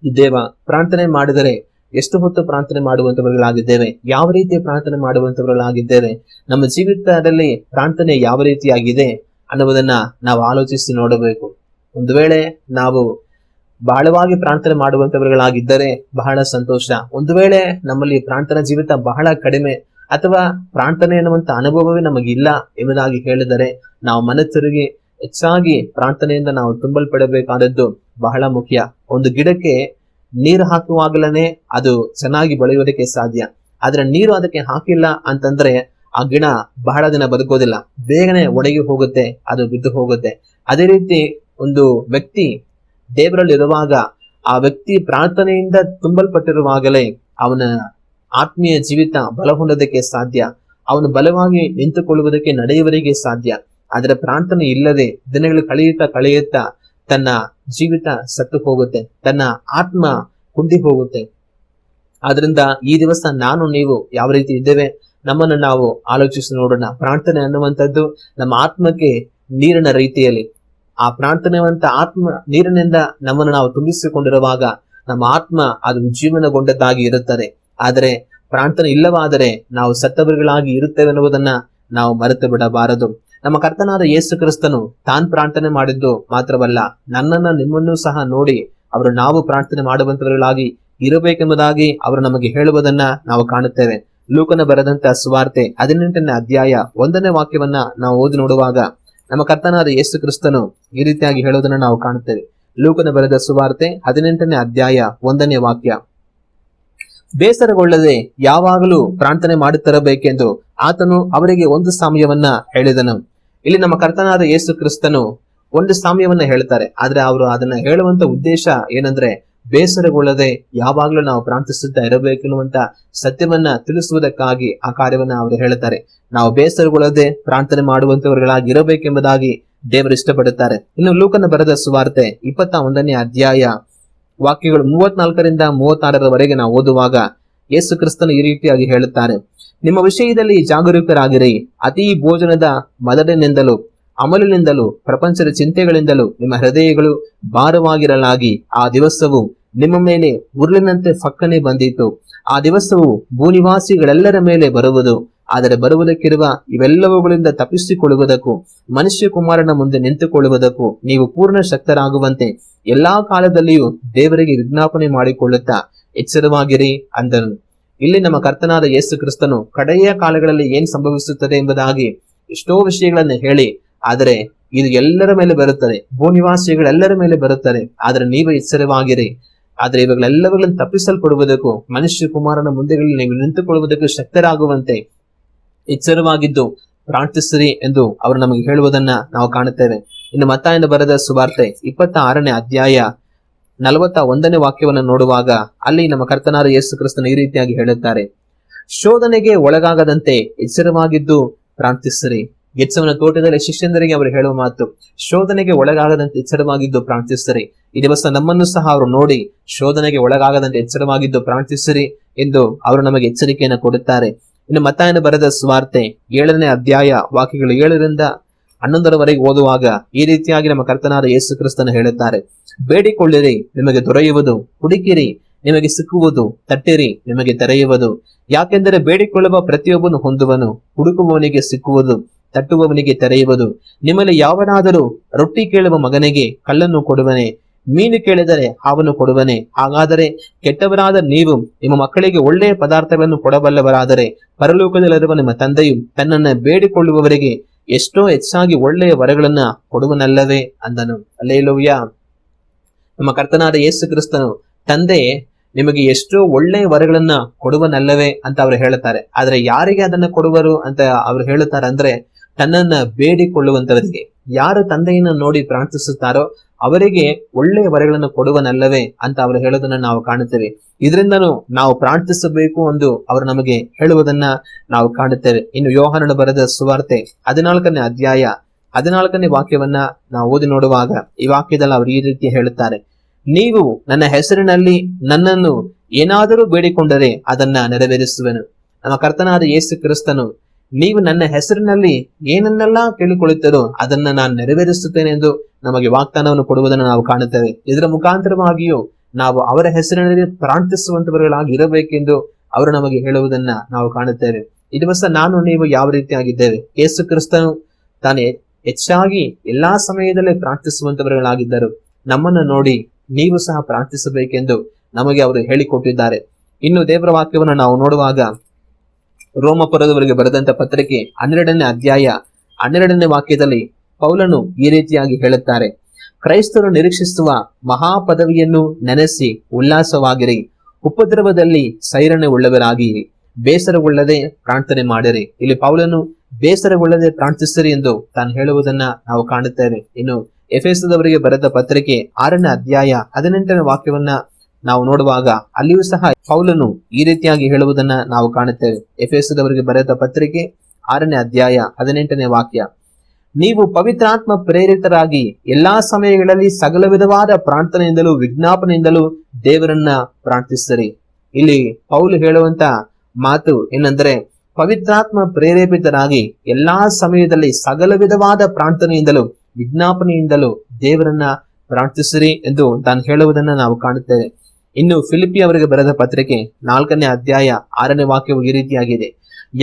ಇದ್ದೇವ? ಪ್ರಾರ್ಥನೆ ಮಾಡಿದರೆ ಎಷ್ಟು ಹೊತ್ತು ಪ್ರಾರ್ಥನೆ ಮಾಡುವಂತವர்களಾಗಿದ್ದೇವೆ? ಯಾವ ರೀತಿ ಪ್ರಾರ್ಥನೆ ಮಾಡುವಂತವர்களಾಗಿದ್ದೇವೆ? ನಮ್ಮ ಜೀವಿತದಲ್ಲಿ ಪ್ರಾರ್ಥನೆ ಯಾವ ರೀತಿಯಾಗಿದೆ ಅನ್ನುವುದನ್ನ ನಾವು ಆಲೋಚಿಸಿ ನೋಡಬೇಕು. ಒಂದು ವೇಳೆ ನಾವು ಬಹಳವಾಗಿ ಪ್ರಾರ್ಥನೆ ಮಾಡುವಂತವர்களಾಗಿದ್ದರೆ ಬಹಳ ಸಂತೋಷ. ಒಂದು ವೇಳೆ ನಮ್ಮಲ್ಲಿ ಪ್ರಾರ್ಥನಾ ಜೀವಿತ ಬಹಳ ಕಡಿಮೆ ಅಥವಾ ಪ್ರಾರ್ಥನೆ ಎನ್ನುವಂತ ಅನುಭವವೇ ನಮಗಿಲ್ಲ ಎಂಬುದಾಗಿ ಹೇಳಿದರೆ ನಾವು ಮನಸ್ಸಿರುಗಿ ಹೆಚ್ಚಾಗಿ ಪ್ರಾರ್ಥನೆಯಿಂದ ನಾವು ತುಂಬಲ್ಪಡಬೇಕಾದದ್ದು ಬಹಳ ಮುಖ್ಯ. ಒಂದು ಗಿಡಕ್ಕೆ ನೀರು ಹಾಕುವಾಗಲೇ ಅದು ಚೆನ್ನಾಗಿ ಬೆಳೆಯುವುದಕ್ಕೆ ಸಾಧ್ಯ. ಆದ್ರೆ ನೀರು ಅದಕ್ಕೆ ಹಾಕಿಲ್ಲ ಅಂತಂದ್ರೆ ಆ ಗಿಡ ಬಹಳ ದಿನ ಬದುಕೋದಿಲ್ಲ, ಬೇಗನೆ ಒಣಗಿ ಹೋಗುತ್ತೆ, ಅದು ಬಿದ್ದು ಹೋಗುತ್ತೆ. ಅದೇ ರೀತಿ ಒಂದು ವ್ಯಕ್ತಿ ದೇವರಲ್ಲಿ ಇರುವಾಗ, ಆ ವ್ಯಕ್ತಿ ಪ್ರಾರ್ಥನೆಯಿಂದ ತುಂಬಲ್ಪಟ್ಟಿರುವಾಗಲೇ ಅವನ ಆತ್ಮೀಯ ಜೀವಿತ ಬಲ ಹೊಂದೋದಕ್ಕೆ ಸಾಧ್ಯ, ಅವನು ಬಲವಾಗಿ ನಿಂತುಕೊಳ್ಳುವುದಕ್ಕೆ ನಡೆಯುವವರಿಗೆ ಸಾಧ್ಯ. ಆದ್ರೆ ಪ್ರಾರ್ಥನೆ ಇಲ್ಲದೆ ದಿನಗಳು ಕಳೆಯುತ್ತಾ ತನ್ನ ಜೀವಿತ ಸತ್ತು ಹೋಗುತ್ತೆ, ತನ್ನ ಆತ್ಮ ಕುಂದಿ ಹೋಗುತ್ತೆ. ಆದ್ರಿಂದ ಈ ದಿವಸ ನಾನು ನೀವು ಯಾವ ರೀತಿ ಇದ್ದೇವೆ ನಮ್ಮನ್ನು ನಾವು ಆಲೋಚಿಸಿ ನೋಡೋಣ. ಪ್ರಾರ್ಥನೆ ಅನ್ನುವಂಥದ್ದು ನಮ್ಮ ಆತ್ಮಕ್ಕೆ ನೀರಿನ ರೀತಿಯಲ್ಲಿ, ಆ ಪ್ರಾರ್ಥನೆವಂತ ಆತ್ಮ ನೀರಿನಿಂದ ನಮ್ಮನ್ನು ನಾವು ತುಂಬಿಸಿಕೊಂಡಿರುವಾಗ ನಮ್ಮ ಆತ್ಮ ಅದು ಜೀವನಗೊಂಡದ್ದಾಗಿ ಇರುತ್ತದೆ. ಆದರೆ ಪ್ರಾರ್ಥನೆ ಇಲ್ಲವಾದರೆ ನಾವು ಸತ್ತವರುಗಳಾಗಿ ಇರುತ್ತೇವೆ ಎನ್ನುವುದನ್ನ ನಾವು ಮರೆತು ಬಿಡಬಾರದು. ನಮ್ಮ ಕರ್ತನಾದ ಯೇಸು ಕ್ರಿಸ್ತನು ತಾನ್ ಪ್ರಾರ್ಥನೆ ಮಾಡಿದ್ದು ಮಾತ್ರವಲ್ಲ, ನನ್ನನ್ನ ನಿಮ್ಮನ್ನು ಸಹ ನೋಡಿ ಅವರು ನಾವು ಪ್ರಾರ್ಥನೆ ಮಾಡುವಂತವர்களಾಗಿ ಇರಬೇಕೆಂಬುದಾಗಿ ಅವರು ನಮಗೆ ಹೇಳುವುದನ್ನ ನಾವು ಕಾಣುತ್ತೇವೆ. ಲೂಕನ ಬರೆದಂತ ಸುವಾರ್ತೆ 18ನೇ ಅಧ್ಯಾಯ 1ನೇ ವಾಕ್ಯವನ್ನ ನಾವು ಓದಿ ನೋಡುವಾಗ ನಮ್ಮ ಕರ್ತನಾದ ಯೇಸು ಕ್ರಿಸ್ತನು ಈ ರೀತಿಯಾಗಿ ಹೇಳುವುದನ್ನು ನಾವು ಕಾಣುತ್ತೇವೆ. ಲೂಕನ ಬರೆದ ಸುವಾರ್ತೆ 18ನೇ ಅಧ್ಯಾಯ 1ನೇ ವಾಕ್ಯ, ಬೇಸರಗೊಳ್ಳದೆ ಯಾವಾಗಲೂ ಪ್ರಾರ್ಥನೆ ಮಾಡುತ್ತಿರಬೇಕೆಂದು ಆತನು ಅವರಿಗೆ ಒಂದು ಸಾಮ್ಯವನ್ನ ಹೇಳಿದನು. ಇಲ್ಲಿ ನಮ್ಮ ಕರ್ತನಾದ ಯೇಸು ಕ್ರಿಸ್ತನು ಒಂದು ಸಾಮ್ಯವನ್ನ ಹೇಳ್ತಾರೆ, ಆದ್ರೆ ಅವರು ಅದನ್ನ ಹೇಳುವಂತ ಉದ್ದೇಶ ಏನಂದ್ರೆ ಬೇಸರಗೊಳ್ಳದೆ ಯಾವಾಗ್ಲೂ ನಾವು ಪ್ರಾರ್ಥಿಸುತ್ತಾ ಇರಬೇಕೆನ್ನುವಂತ ಸತ್ಯವನ್ನ ತಿಳಿಸುವುದಕ್ಕಾಗಿ ಆ ಕಾರ್ಯವನ್ನ ಅವರು ಹೇಳ್ತಾರೆ. ನಾವು ಬೇಸರಗೊಳ್ಳದೆ ಪ್ರಾರ್ಥನೆ ಮಾಡುವಂತವರುಗಳಾಗಿ ಇರಬೇಕೆಂಬುದಾಗಿ ದೇವರು ಇಷ್ಟಪಡುತ್ತಾರೆ. ಇನ್ನು ಲೂಕನ ಬರೆದ ಸುವಾರ್ತೆ 21ನೇ ಅಧ್ಯಾಯ ವಾಕ್ಯಗಳು 34ರಿಂದ 36ರವರೆಗೆ ನಾವು ಓದುವಾಗ ಯೇಸು ಕ್ರಿಸ್ತನು ಈ ರೀತಿಯಾಗಿ ಹೇಳುತ್ತಾರೆ, ನಿಮ್ಮ ವಿಷಯದಲ್ಲಿ ಜಾಗರೂಕರಾಗಿರಿ. ಅತಿ ಭೋಜನದ ಮದಡಿನಿಂದಲೂ ಅಮಲಿನಿಂದಲೂ ಪ್ರಪಂಚದ ಚಿಂತೆಗಳಿಂದಲೂ ನಿಮ್ಮ ಹೃದಯಗಳು ಭಾರವಾಗಿರಲಾಗಿ ಆ ದಿವಸವು ನಿಮ್ಮ ಮೇಲೆ ಉರುಳಿನಂತೆ ಫಕ್ಕನೆ ಬಂದಿತು. ಆ ದಿವಸವು ಭೂನಿವಾಸಿಗಳೆಲ್ಲರ ಮೇಲೆ ಬರುವುದು. ಆದರೆ ಬರುವುದಕ್ಕಿರುವ ಇವೆಲ್ಲವುಗಳಿಂದ ತಪ್ಪಿಸಿಕೊಳ್ಳುವುದಕ್ಕೂ ಮನುಷ್ಯ ಕುಮಾರನ ಮುಂದೆ ನಿಂತುಕೊಳ್ಳುವುದಕ್ಕೂ ನೀವು ಪೂರ್ಣ ಶಕ್ತರಾಗುವಂತೆ ಎಲ್ಲಾ ಕಾಲದಲ್ಲಿಯೂ ದೇವರಿಗೆ ವಿಜ್ಞಾಪನೆ ಮಾಡಿಕೊಳ್ಳುತ್ತಾ ಎಚ್ಚರವಾಗಿರಿ ಅಂದನು. ಇಲ್ಲಿ ನಮ್ಮ ಕರ್ತನಾದ ಯೇಸು ಕ್ರಿಸ್ತನು ಕಡೆಯ ಕಾಲಗಳಲ್ಲಿ ಏನ್ ಸಂಭವಿಸುತ್ತದೆ ಎಂಬುದಾಗಿ ಎಷ್ಟೋ ವಿಷಯಗಳನ್ನು ಹೇಳಿ, ಆದರೆ ಇದು ಎಲ್ಲರ ಮೇಲೆ ಬರುತ್ತದೆ, ಭೂನಿವಾಸಿಗಳೆಲ್ಲರ ಮೇಲೆ ಬರುತ್ತದೆ, ಆದ್ರೆ ನೀವು ಎಚ್ಚರವಾಗಿರಿ. ಆದ್ರೆ ಇವುಗಳೆಲ್ಲವುಗಳನ್ನು ತಪ್ಪಿಸಲ್ಪಡುವುದಕ್ಕೂ ಮನುಷ್ಯ ಕುಮಾರನ ಮುಂದೆಗಳಲ್ಲಿ ನೀವು ನಿಂತುಕೊಳ್ಳುವುದಕ್ಕೂ ಶಕ್ತರಾಗುವಂತೆ ಎಚ್ಚರವಾಗಿದ್ದು ಪ್ರಾರ್ಥಿಸಿರಿ ಎಂದು ಅವರು ನಮಗೆ ಹೇಳುವುದನ್ನ ನಾವು ಕಾಣುತ್ತೇವೆ. ಇನ್ನು ಮತ್ತಾಯನ ಬರೆದ ಸುವಾರ್ತೆ 26ನೇ ಅಧ್ಯಾಯ 41ನೇ ವಾಕ್ಯವನ್ನು ನೋಡುವಾಗ ಅಲ್ಲಿ ನಮ್ಮ ಕರ್ತನಾದ ಯೇಸು ಕ್ರಿಸ್ತನು ಈ ರೀತಿಯಾಗಿ ಹೇಳುತ್ತಾರೆ, ಶೋಧನೆಗೆ ಒಳಗಾಗದಂತೆ ಎಚ್ಚರವಾಗಿದ್ದು ಪ್ರಾರ್ಥಿಸಿರಿ. ಗೆತ್ಸಮನ ತೋಟದಲ್ಲಿ ಶಿಷ್ಯಂದರಿಗೆ ಅವರು ಹೇಳುವ ಮಾತು, ಶೋಧನೆಗೆ ಒಳಗಾಗದಂತೆ ಎಚ್ಚರವಾಗಿದ್ದು ಪ್ರಾರ್ಥಿಸಿರಿ. ಈ ದಿವಸ ನಮ್ಮನ್ನು ಸಹ ಅವರು ನೋಡಿ ಶೋಧನೆಗೆ ಒಳಗಾಗದಂತೆ ಎಚ್ಚರವಾಗಿದ್ದು ಪ್ರಾರ್ಥಿಸಿರಿ ಎಂದು ಅವರು ನಮಗೆ ಎಚ್ಚರಿಕೆಯನ್ನು ಕೊಡುತ್ತಾರೆ. ಇನ್ನು ಮತ್ತಾಯನ ಬರೆದ ಸುವಾರ್ತೆ 7ನೇ ಅಧ್ಯಾಯ ವಾಕ್ಯಗಳು 7ರಿಂದ 11ರವರೆಗೆ ಓದುವಾಗ ಈ ರೀತಿಯಾಗಿ ನಮ್ಮ ಕರ್ತನಾದ ಯೇಸು ಕ್ರಿಸ್ತನು ಹೇಳುತ್ತಾರೆ, ಬೇಡಿಕೊಳ್ಳಿರಿ ನಿಮಗೆ ದೊರೆಯುವುದು, ಹುಡುಕಿರಿ ನಿಮಗೆ ಸಿಕ್ಕುವುದು, ತಟ್ಟಿರಿ ನಿಮಗೆ ತೆರೆಯುವುದು. ಯಾಕೆಂದರೆ ಬೇಡಿಕೊಳ್ಳುವ ಪ್ರತಿಯೊಬ್ಬನು ಹೊಂದುವನು, ಹುಡುಕುವವನಿಗೆ ಸಿಕ್ಕುವುದು, ತಟ್ಟುವವನಿಗೆ ತೆರೆಯುವುದು. ನಿಮ್ಮಲ್ಲಿ ಯಾವನಾದರೂ ರೊಟ್ಟಿ ಕೇಳುವ ಮಗನಿಗೆ ಕಲ್ಲನ್ನು ಕೊಡುವನೆ, ಮೀನು ಕೇಳಿದರೆ ಹಾವನ್ನು ಕೊಡುವನೆ? ಹಾಗಾದರೆ ಕೆಟ್ಟವರಾದ ನೀವು ನಿಮ್ಮ ಮಕ್ಕಳಿಗೆ ಒಳ್ಳೆಯ ಪದಾರ್ಥಗಳನ್ನು ಕೊಡಬಲ್ಲವರಾದರೆ ಪರಲೋಕದಲ್ಲಿರುವ ನಿಮ್ಮ ತಂದೆಯು ತನ್ನನ್ನ ಬೇಡಿಕೊಳ್ಳುವವರಿಗೆ ಎಷ್ಟೋ ಹೆಚ್ಚಾಗಿ ಒಳ್ಳೆಯ ವರಗಳನ್ನ ಕೊಡುವನಲ್ಲವೇ ಅಂದನು. ಹಲ್ಲೆಲೂಯಾ. ನಮ್ಮ ಕರ್ತನಾದ ಯೇಸು ಕ್ರಿಸ್ತನು ತಂದೆ ನಿಮಗೆ ಎಷ್ಟೋ ಒಳ್ಳೆಯ ವರಗಳನ್ನ ಕೊಡುವನಲ್ಲವೇ ಅಂತ ಅವರು ಹೇಳುತ್ತಾರೆ. ಆದ್ರೆ ಯಾರಿಗೆ ಅದನ್ನ ಕೊಡುವರು ಅಂತ ಅವ್ರು ಹೇಳುತ್ತಾರೆ ಅಂದ್ರೆ ತನ್ನನ್ನ ಬೇಡಿಕೊಳ್ಳುವಂತವರಿಗೆ. ಯಾರು ತಂದೆಯನ್ನು ನೋಡಿ ಪ್ರಾರ್ಥಿಸುತ್ತಾರೋ ಅವರಿಗೆ ಒಳ್ಳೆಯ ವರಗಳನ್ನು ಕೊಡುವನಲ್ಲವೇ ಅಂತ ಅವರು ಹೇಳೋದನ್ನ ನಾವು ಕಾಣುತ್ತೇವೆ. ಇದರಿಂದನೂ ನಾವು ಪ್ರಾರ್ಥಿಸಬೇಕು ಎಂದು ಅವರು ನಮಗೆ ಹೇಳುವುದನ್ನ ನಾವು ಕಾಣುತ್ತೇವೆ. ಇನ್ನು ಯೋಹಾನನ ಬರೆದ ಸುವಾರ್ತೆ 14ನೇ ಅಧ್ಯಾಯ 14ನೇ ವಾಕ್ಯವನ್ನ ನಾವು ಓದಿ ನೋಡುವಾಗ ಈ ವಾಕ್ಯದಲ್ಲಿ ಅವರು ಈ ರೀತಿ ಹೇಳುತ್ತಾರೆ, ನೀವು ನನ್ನ ಹೆಸರಿನಲ್ಲಿ ನನ್ನನ್ನು ಏನಾದರೂ ಬೇಡಿಕೊಂಡರೆ ಅದನ್ನ ನೆರವೇರಿಸುವೆನು. ನಮ್ಮ ಕರ್ತನಾದ ಯೇಸು ಕ್ರಿಸ್ತನು ನೀವು ನನ್ನ ಹೆಸರಿನಲ್ಲಿ ಏನನ್ನೆಲ್ಲ ಕೇಳಿಕೊಳ್ಳುತ್ತೀರೋ ಅದನ್ನ ನಾನು ನೆರವೇರಿಸುತ್ತೇನೆ ಎಂದು ನಮಗೆ ವಾಗ್ದಾನವನ್ನು ಕೊಡುವುದನ್ನು ನಾವು ಕಾಣುತ್ತೇವೆ. ಇದರ ಮುಖಾಂತರವಾಗಿಯೂ ನಾವು ಅವರ ಹೆಸರಿನಲ್ಲಿ ಪ್ರಾರ್ಥಿಸುವಂತವர்களಾಗಿ ಇರಬೇಕೆಂದು ಅವರು ನಮಗೆ ಹೇಳುವುದನ್ನ ನಾವು ಕಾಣುತ್ತೇವೆ. ಈ ದಿವಸ ನಾನು ನೀವು ಯಾವ ರೀತಿಯಾಗಿದ್ದೇವೆ? ಯೇಸು ಕ್ರಿಸ್ತನು ತಾನೇ ಹೆಚ್ಚಾಗಿ ಎಲ್ಲಾ ಸಮಯದಲ್ಲೇ ಪ್ರಾರ್ಥಿಸುವಂತವர்களಾಗಿದ್ದರು. ನಮ್ಮನ್ನು ನೋಡಿ ನೀವು ಸಹ ಪ್ರಾರ್ಥಿಸಬೇಕೆಂದು ನಮಗೆ ಅವರು ಹೇಳಿಕೊಟ್ಟಿದ್ದಾರೆ. ಇನ್ನು ದೇವರ ವಾಕ್ಯವನ್ನು ನಾವು ನೋಡುವಾಗ ರೋಮಪುರದವರಿಗೆ ಬರೆದಂತ ಪತ್ರಿಕೆ 12ನೇ ಅಧ್ಯಾಯ 12ನೇ ವಾಕ್ಯದಲ್ಲಿ ಪೌಲನು ಈ ರೀತಿಯಾಗಿ ಹೇಳುತ್ತಾರೆ, ಕ್ರೈಸ್ತರು ನಿರೀಕ್ಷಿಸುವ ಮಹಾಪದವಿಯನ್ನು ನೆನೆಸಿ ಉಲ್ಲಾಸವಾಗಿರಿ, ಉಪದ್ರವದಲ್ಲಿ ಸೈರಣೆ ಉಳ್ಳವರಾಗಿರಿ, ಬೇಸರಗೊಳ್ಳದೆ ಪ್ರಾರ್ಥನೆ ಮಾಡಿರಿ. ಇಲ್ಲಿ ಪೌಲನು ಬೇಸರಗೊಳ್ಳದೆ ಪ್ರಾರ್ಥಿಸಿರಿ ಎಂದು ತಾನು ಹೇಳುವುದನ್ನ ನಾವು ಕಾಣುತ್ತೇವೆ. ಇನ್ನು ಎಫೆಸದವರಿಗೆ ಬರೆದ ಪತ್ರಿಕೆ 6ನೇ ಅಧ್ಯಾಯ 18ನೇ ವಾಕ್ಯವನ್ನ ನಾವು ನೋಡುವಾಗ ಅಲ್ಲಿಯೂ ಸಹ ಪೌಲನು ಈ ರೀತಿಯಾಗಿ ಹೇಳುವುದನ್ನ ನಾವು ಕಾಣುತ್ತೇವೆ. ಎಫೆಸದವರಿಗೆ ಬರೆದ ಪತ್ರಿಕೆ 6ನೇ ಅಧ್ಯಾಯ 18ನೇ ವಾಕ್ಯ, ನೀವು ಪವಿತ್ರಾತ್ಮ ಪ್ರೇರಿತರಾಗಿ ಎಲ್ಲಾ ಸಮಯಗಳಲ್ಲಿ ಸಕಲ ವಿಧವಾದ ಪ್ರಾರ್ಥನೆಯಿಂದಲೂ ವಿಜ್ಞಾಪನೆಯಿಂದಲೂ ದೇವರನ್ನ ಪ್ರಾರ್ಥಿಸಿರಿ. ಇಲ್ಲಿ ಪೌಲು ಹೇಳುವಂತ ಮಾತು ಏನಂದ್ರೆ, ಪವಿತ್ರಾತ್ಮ ಪ್ರೇರೇಪಿತರಾಗಿ ಎಲ್ಲಾ ಸಮಯದಲ್ಲಿ ಸಕಲ ವಿಧವಾದ ಪ್ರಾರ್ಥನೆಯಿಂದಲೂ ವಿಜ್ಞಾಪನೆಯಿಂದಲೂ ದೇವರನ್ನ ಪ್ರಾರ್ಥಿಸಿರಿ ಎಂದು ತಾನು ಹೇಳುವುದನ್ನ ನಾವು ಕಾಣುತ್ತೇವೆ. ಇನ್ನು ಫಿಲಿಪ್ಪಿ ಅವರಿಗೆ ಬರೆದ ಪತ್ರಿಕೆ 4ನೇ ಅಧ್ಯಾಯ 6ನೇ ವಾಕ್ಯವು ಈ ರೀತಿಯಾಗಿದೆ.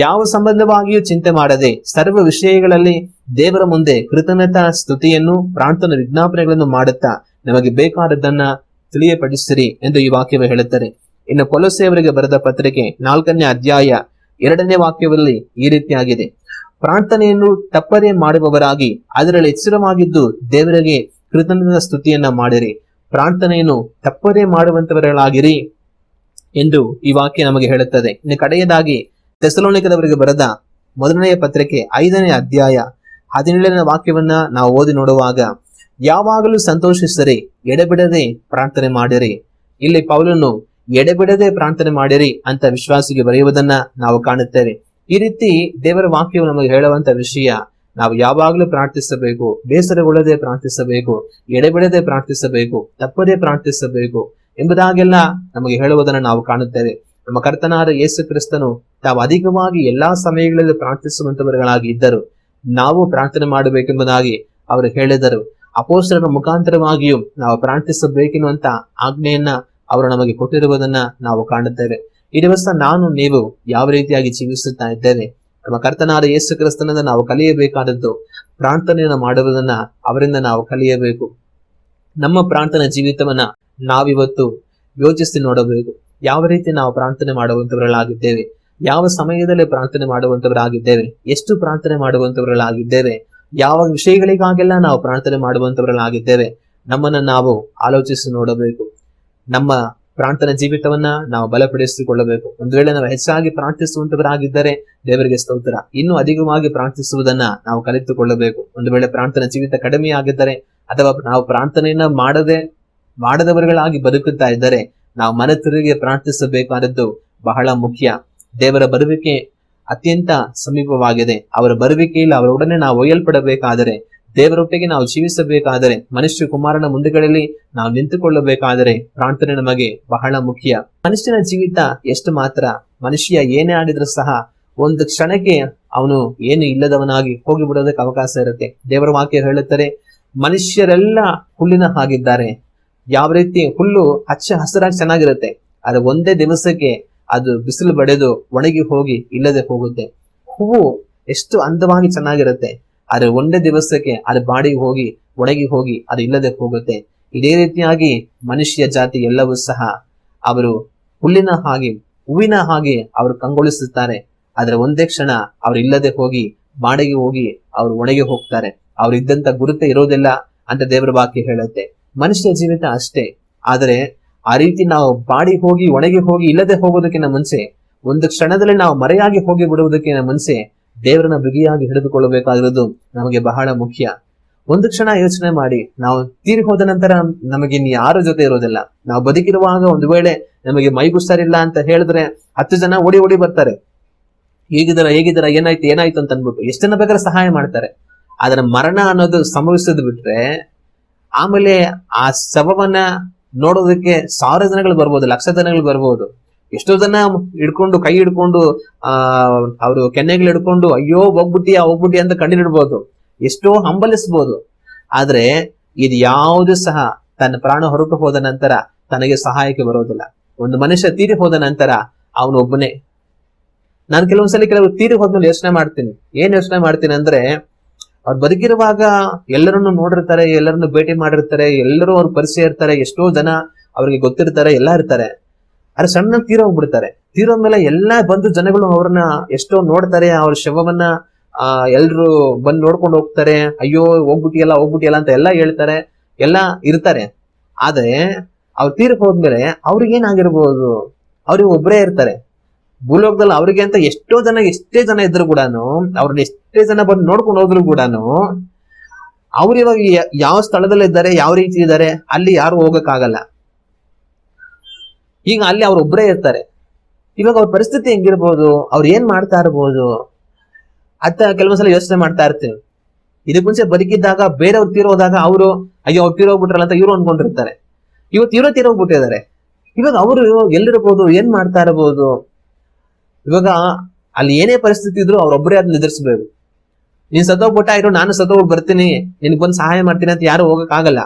ಯಾವ ಸಂಬಂಧವಾಗಿಯೂ ಚಿಂತೆ ಮಾಡದೆ ಸರ್ವ ವಿಷಯಗಳಲ್ಲಿ ದೇವರ ಮುಂದೆ ಕೃತಜ್ಞತಾ ಸ್ತುತಿಯನ್ನು ಪ್ರಾರ್ಥನಾ ವಿಜ್ಞಾಪನೆಗಳನ್ನು ಮಾಡುತ್ತಾ ನಮಗೆ ಬೇಕಾದದ್ದನ್ನ ತಿಳಿಯಪಡಿಸಿರಿ ಎಂದು ಈ ವಾಕ್ಯವು ಹೇಳುತ್ತಾರೆ. ಇನ್ನು ಕೊಲೊಸ್ಸೆಯವರಿಗೆ ಬರೆದ ಪತ್ರಿಕೆ 4ನೇ ಅಧ್ಯಾಯ 2ನೇ ವಾಕ್ಯದಲ್ಲಿ ಈ ರೀತಿಯಾಗಿದೆ. ಪ್ರಾರ್ಥನೆಯನ್ನು ತಪ್ಪದೇ ಮಾಡುವವರಾಗಿ ಅದರಲ್ಲಿ ಎಚ್ಚರವಾಗಿದ್ದು ದೇವರಿಗೆ ಕೃತಜ್ಞತಾ ಸ್ತುತಿಯನ್ನ ಮಾಡಿರಿ. ಪ್ರಾರ್ಥನೆಯನ್ನು ತಪ್ಪದೇ ಮಾಡುವಂತವರಾಗಿರಿ ಎಂದು ಈ ವಾಕ್ಯ ನಮಗೆ ಹೇಳುತ್ತದೆ. ಇನ್ನು ಕಡೆಯದಾಗಿ ಥೆಸಲೋನಿಕದವರಿಗೆ ಬರೆದ 1ನೇ ಪತ್ರಿಕೆ 5ನೇ ಅಧ್ಯಾಯ 17ನೇ ವಾಕ್ಯವನ್ನ ನಾವು ಓದಿ ನೋಡುವಾಗ, ಯಾವಾಗಲೂ ಸಂತೋಷಿಸಿರಿ, ಎಡೆಬಿಡದೆ ಪ್ರಾರ್ಥನೆ ಮಾಡಿರಿ. ಇಲ್ಲಿ ಪೌಲನು ಎಡೆಬಿಡದೆ ಪ್ರಾರ್ಥನೆ ಮಾಡಿರಿ ಅಂತ ವಿಶ್ವಾಸಿಗೆ ಬರೆಯುವುದನ್ನ ನಾವು ಕಾಣುತ್ತೇವೆ. ಈ ರೀತಿ ದೇವರ ವಾಕ್ಯವು ನಮಗೆ ಹೇಳುವಂತ ವಿಷಯ, ನಾವು ಯಾವಾಗಲೂ ಪ್ರಾರ್ಥಿಸಬೇಕು, ಬೇಸರಗೊಳ್ಳದೆ ಪ್ರಾರ್ಥಿಸಬೇಕು, ಎಡೆಬಿಡದೆ ಪ್ರಾರ್ಥಿಸಬೇಕು, ತಪ್ಪದೇ ಪ್ರಾರ್ಥಿಸಬೇಕು ಎಂಬುದಾಗೆಲ್ಲ ನಮಗೆ ಹೇಳುವುದನ್ನು ನಾವು ಕಾಣುತ್ತೇವೆ. ನಮ್ಮ ಕರ್ತನಾದ ಯೇಸು ಕ್ರಿಸ್ತನು ತಾವು ಅಧಿಕವಾಗಿ ಎಲ್ಲಾ ಸಮಯಗಳಲ್ಲಿ ಪ್ರಾರ್ಥಿಸುವಂತವರುಗಳಾಗಿ ಇದ್ದರು. ನಾವು ಪ್ರಾರ್ಥನೆ ಮಾಡಬೇಕೆಂಬುದಾಗಿ ಅವರು ಹೇಳಿದರು. ಅಪೊಸ್ತಲರ ಮುಖಾಂತರವಾಗಿಯೂ ನಾವು ಪ್ರಾರ್ಥಿಸಬೇಕೆನ್ನುವಂತ ಆಜ್ಞೆಯನ್ನ ಅವರು ನಮಗೆ ಕೊಟ್ಟಿರುವುದನ್ನ ನಾವು ಕಾಣುತ್ತೇವೆ. ಈ ದಿವಸ ನಾನು ನೀವು ಯಾವ ರೀತಿಯಾಗಿ ಜೀವಿಸುತ್ತಾ ಇದ್ದೇವೆ? ನಮ್ಮ ಕರ್ತನಾದ ಯೇಸು ಕ್ರಿಸ್ತನಿಂದ ನಾವು ಕಲಿಯಬೇಕಾದದ್ದು ಪ್ರಾರ್ಥನೆಯನ್ನು ಮಾಡುವುದನ್ನ ಅವರಿಂದ ನಾವು ಕಲಿಯಬೇಕು. ನಮ್ಮ ಪ್ರಾರ್ಥನಾ ಜೀವಿತವನ್ನ ನಾವಿವತ್ತು ಯೋಚಿಸಿ ನೋಡಬೇಕು. ಯಾವ ರೀತಿ ನಾವು ಪ್ರಾರ್ಥನೆ ಮಾಡುವಂತವರಾಗಿದ್ದೇವೆ, ಯಾವ ಸಮಯದಲ್ಲಿ ಪ್ರಾರ್ಥನೆ ಮಾಡುವಂತವರಾಗಿದ್ದೇವೆ, ಎಷ್ಟು ಪ್ರಾರ್ಥನೆ ಮಾಡುವಂತವರಾಗಿದ್ದೇವೆ, ಯಾವ ವಿಷಯಗಳಿಗಾಗೆಲ್ಲ ನಾವು ಪ್ರಾರ್ಥನೆ ಮಾಡುವಂತವರಾಗಿದ್ದೇವೆ, ನಮ್ಮನ್ನ ನಾವು ಆಲೋಚಿಸಿ ನೋಡಬೇಕು. ನಮ್ಮ ಪ್ರಾರ್ಥನಾ ಜೀವಿತವನ್ನ ನಾವು ಬಲಪಡಿಸಿಕೊಳ್ಳಬೇಕು. ಒಂದು ವೇಳೆ ನಾವು ಹೆಚ್ಚಾಗಿ ಪ್ರಾರ್ಥಿಸುವಂತವರಾಗಿದ್ದರೆ ದೇವರಿಗೆ ಸ್ತೋತ್ರ, ಇನ್ನೂ ಅಧಿಕವಾಗಿ ಪ್ರಾರ್ಥಿಸುವುದನ್ನ ನಾವು ಕಲಿತುಕೊಳ್ಳಬೇಕು. ಒಂದು ವೇಳೆ ಪ್ರಾರ್ಥನಾ ಜೀವಿತ ಕಡಿಮೆ ಆಗಿದ್ದರೆ ಅಥವಾ ನಾವು ಪ್ರಾರ್ಥನೆಯನ್ನ ಮಾಡದವರುಗಳಾಗಿ ಬದುಕುತ್ತಾ ಇದ್ದರೆ ನಾವು ಮನ ತಿರುಗಿ ಪ್ರಾರ್ಥಿಸಬೇಕಾದದ್ದು ಬಹಳ ಮುಖ್ಯ. ದೇವರ ಬರುವಿಕೆ ಅತ್ಯಂತ ಸಮೀಪವಾಗಿದೆ. ಅವರ ಬರುವಿಕೆಯಲ್ಲಿ ಅವರೊಡನೆ ನಾವು ಒಯ್ಯಲ್ಪಡಬೇಕಾದರೆ, ದೇವರೊಟ್ಟಿಗೆ ನಾವು ಜೀವಿಸಬೇಕಾದರೆ, ಮನುಷ್ಯ ಕುಮಾರನ ಮುಂದುಗಳಲ್ಲಿ ನಾವು ನಿಂತುಕೊಳ್ಳಬೇಕಾದರೆ ಪ್ರಾರ್ಥನೆ ನಮಗೆ ಬಹಳ ಮುಖ್ಯ. ಮನುಷ್ಯನ ಜೀವಿತ ಎಷ್ಟು ಮಾತ್ರ, ಮನುಷ್ಯ ಏನೇ ಆಡಿದ್ರೂ ಸಹ ಒಂದು ಕ್ಷಣಕ್ಕೆ ಅವನು ಏನು ಇಲ್ಲದವನಾಗಿ ಹೋಗಿಬಿಡೋದಕ್ಕೆ ಅವಕಾಶ ಇರುತ್ತೆ. ದೇವರ ವಾಕ್ಯ ಹೇಳುತ್ತಾರೆ, ಮನುಷ್ಯರೆಲ್ಲ ಹುಲ್ಲಿನ ಹಾಗಿದ್ದಾರೆ. ಯಾವ ರೀತಿ ಹುಲ್ಲು ಹಚ್ಚ ಹಸಿರಾಗಿ ಚೆನ್ನಾಗಿರುತ್ತೆ, ಆದ್ರೆ ಒಂದೇ ದಿವಸಕ್ಕೆ ಅದು ಬಿಸಿಲು ಬಡಿದು ಒಣಗಿ ಹೋಗಿ ಇಲ್ಲದೆ ಹೋಗುತ್ತೆ. ಹೂವು ಎಷ್ಟು ಅಂದವಾಗಿ ಚೆನ್ನಾಗಿರುತ್ತೆ, ಆದ್ರೆ ಒಂದೇ ದಿವಸಕ್ಕೆ ಅದು ಬಾಡಿ ಹೋಗಿ ಒಣಗಿ ಹೋಗಿ ಅದು ಇಲ್ಲದೆ ಹೋಗುತ್ತೆ. ಇದೇ ರೀತಿಯಾಗಿ ಮನುಷ್ಯ ಜಾತಿ ಎಲ್ಲವೂ ಸಹ ಅವರು ಹುಲ್ಲಿನ ಹಾಗೆ, ಹೂವಿನ ಹಾಗೆ ಅವರು ಕಂಗೊಳಿಸುತ್ತಾರೆ. ಆದ್ರೆ ಒಂದೇ ಕ್ಷಣ ಅವರು ಇಲ್ಲದೆ ಹೋಗಿ ಬಾಡಿಗೆ ಹೋಗಿ ಅವರು ಒಣಗಿ ಹೋಗ್ತಾರೆ. ಅವ್ರು ಇದ್ದಂತ ಗುರುತೆ ಇರೋದಿಲ್ಲ ಅಂತ ದೇವರ ವಾಕ್ಯ ಹೇಳುತ್ತೆ. ಮನುಷ್ಯ ಜೀವಿತ ಅಷ್ಟೇ. ಆದರೆ ಆ ರೀತಿ ನಾವು ಬಾಡಿ ಹೋಗಿ ಒಣಗಿ ಹೋಗಿ ಇಲ್ಲದೆ ಹೋಗೋದಕ್ಕಿಂತ ಮುಂಚೆ, ಒಂದು ಕ್ಷಣದಲ್ಲಿ ನಾವು ಮರೆಯಾಗಿ ಹೋಗಿ ಬಿಡುವುದಕ್ಕಿಂತ ಮುಂಚೆ ದೇವರನ್ನ ಬಿಗಿಯಾಗಿ ಹಿಡಿದುಕೊಳ್ಳಬೇಕಾಗಿರೋದು ನಮಗೆ ಬಹಳ ಮುಖ್ಯ. ಒಂದು ಕ್ಷಣ ಯೋಚನೆ ಮಾಡಿ, ನಾವು ತೀರಿ ಹೋದ ನಂತರ ನಮಗೆ ಯಾರ ಜೊತೆ ಇರೋದಿಲ್ಲ. ನಾವು ಬದುಕಿರುವಾಗ ಒಂದು ವೇಳೆ ನಮಗೆ ಮೈಗೂ ಸರಿಲ್ಲ ಅಂತ ಹೇಳಿದ್ರೆ 10 ಜನ ಓಡಿ ಬರ್ತಾರೆ, ಹೇಗಿದ್ದೀರಾ ಏನಾಯ್ತು ಅಂತ ಅಂದ್ಬಿಟ್ಟು ಎಷ್ಟು ಜನ ಬೇಕಾದ್ರೆ ಸಹಾಯ ಮಾಡ್ತಾರೆ. ಆದ್ರೆ ಮರಣ ಅನ್ನೋದು ಸಂಭವಿಸದ್ ಬಿಟ್ರೆ ಆಮೇಲೆ ಆ ಶವವನ್ನ ನೋಡೋದಕ್ಕೆ 1000 ಜನಗಳು ಬರ್ಬೋದು, 1,00,000 ಜನಗಳು ಬರ್ಬೋದು. ಎಷ್ಟೋ ಜನ ಕೈ ಹಿಡ್ಕೊಂಡು ಅವರು ಕೆನ್ನೆಗಳು ಹಿಡ್ಕೊಂಡು ಅಯ್ಯೋ ಹೋಗ್ಬಿಟ್ಟಿ ಅಂತ ಕಣ್ಣೀರಿಡ್ಬೋದು, ಎಷ್ಟೋ ಹಂಬಲಿಸ್ಬೋದು. ಆದ್ರೆ ಇದು ಯಾವುದು ಸಹ ತನ್ನ ಪ್ರಾಣ ಹೊರಟು ಹೋದ ನಂತರ ತನಗೆ ಸಹಾಯಕ್ಕೆ ಬರೋದಿಲ್ಲ. ಒಂದು ಮನುಷ್ಯ ತೀರಿ ಹೋದ ನಂತರ ಅವನು ಒಬ್ಬನೇ. ನಾನು ಕೆಲವು ತೀರಿ ಹೋದ್ಮೇಲೆ ಯೋಚನೆ ಮಾಡ್ತೀನಿ ಅಂದ್ರೆ, ಅವ್ರು ಬದುಕಿರುವಾಗ ಎಲ್ಲರನ್ನು ನೋಡಿರ್ತಾರೆ, ಎಲ್ಲರನ್ನು ಭೇಟಿ ಮಾಡಿರ್ತಾರೆ, ಎಲ್ಲರೂ ಅವ್ರ ಪರಿಚಯ ಇರ್ತಾರೆ, ಎಷ್ಟೋ ಜನ ಅವ್ರಿಗೆ ಗೊತ್ತಿರ್ತಾರೆ, ಎಲ್ಲ ಇರ್ತಾರೆ. ಆದ್ರೆ ಸಣ್ಣ ತೀರೋಗ್ಬಿಡ್ತಾರೆ. ತೀರೋದ್ಮೇಲೆ ಎಲ್ಲಾ ಬಂದು ಜನಗಳು ಅವ್ರನ್ನ ಎಷ್ಟೋ ನೋಡ್ತಾರೆ, ಅವ್ರ ಶವವನ್ನ ಎಲ್ರು ಬಂದು ನೋಡ್ಕೊಂಡು ಹೋಗ್ತಾರೆ. ಅಯ್ಯೋ ಹೋಗ್ಬಿಟ್ಟಿಯಲ್ಲ ಅಂತ ಎಲ್ಲ ಹೇಳ್ತಾರೆ, ಎಲ್ಲ ಇರ್ತಾರೆ. ಆದ್ರೆ ಅವ್ರು ತೀರ್ ಹೋದ್ಮೇಲೆ ಅವ್ರಿಗೆ ಏನಾಗಿರ್ಬೋದು? ಅವ್ರಿಗೆ ಒಬ್ಬರೇ ಇರ್ತಾರೆ ಭೂಲೋಕದಲ್ಲಿ. ಅವ್ರಿಗೆ ಅಂತ ಎಷ್ಟೇ ಜನ ಇದ್ರು ಕೂಡ, ಅವ್ರನ್ನ ಎಷ್ಟೇ ಜನ ಬಂದು ನೋಡ್ಕೊಂಡು ಹೋದ್ರು ಕೂಡ, ಅವ್ರು ಇವಾಗ ಯಾವ ಸ್ಥಳದಲ್ಲಿ ಇದ್ದಾರೆ, ಯಾವ ರೀತಿ ಇದ್ದಾರೆ, ಅಲ್ಲಿ ಯಾರು ಹೋಗಕ್ಕಾಗಲ್ಲ. ಈಗ ಅಲ್ಲಿ ಅವ್ರೊಬ್ಬರೇ ಇರ್ತಾರೆ. ಇವಾಗ ಅವ್ರ ಪರಿಸ್ಥಿತಿ ಹೆಂಗಿರ್ಬೋದು, ಅವ್ರು ಏನ್ ಮಾಡ್ತಾ ಇರ್ಬೋದು ಅಂತ ಕೆಲವೊಂದ್ಸಲ ಯೋಚನೆ ಮಾಡ್ತಾ ಇರ್ತೀವಿ. ಇದಕ್ ಮುಂಚೆ ಬದುಕಿದ್ದಾಗ ಬೇರೆಯವ್ರು ತೀರೋದಾಗ ಅವರು ಅಯ್ಯೋ ಅವ್ರು ತೀರೋಗ್ಬಿಟ್ರಲ್ಲ ಅಂತ ಇವ್ರು ಅನ್ಕೊಂಡಿರ್ತಾರೆ. ಇವತ್ತು ಇರೋ ತೀರೋಗ್ಬಿಟ್ಟಿದ್ದಾರೆ. ಇವಾಗ ಅವರು ಎಲ್ಲಿರ್ಬೋದು, ಏನ್ ಮಾಡ್ತಾ ಇರಬಹುದು? ಇವಾಗ ಅಲ್ಲಿ ಏನೇ ಪರಿಸ್ಥಿತಿ ಇದ್ರು ಅವ್ರೊಬ್ಬರೇ ಅದನ್ನ ಎದುರಿಸ್ಬೇಕು. ನೀನ್ ಸತ್ತೋಗ್ಬಿಟ್ಟ ಇರೋ, ನಾನು ಸತ್ತೋಗ್ ಬರ್ತೀನಿ, ನಿನ್ಗೆ ಬಂದು ಸಹಾಯ ಮಾಡ್ತೀನಿ ಅಂತ ಯಾರು ಹೋಗಕ್ ಆಗಲ್ಲ.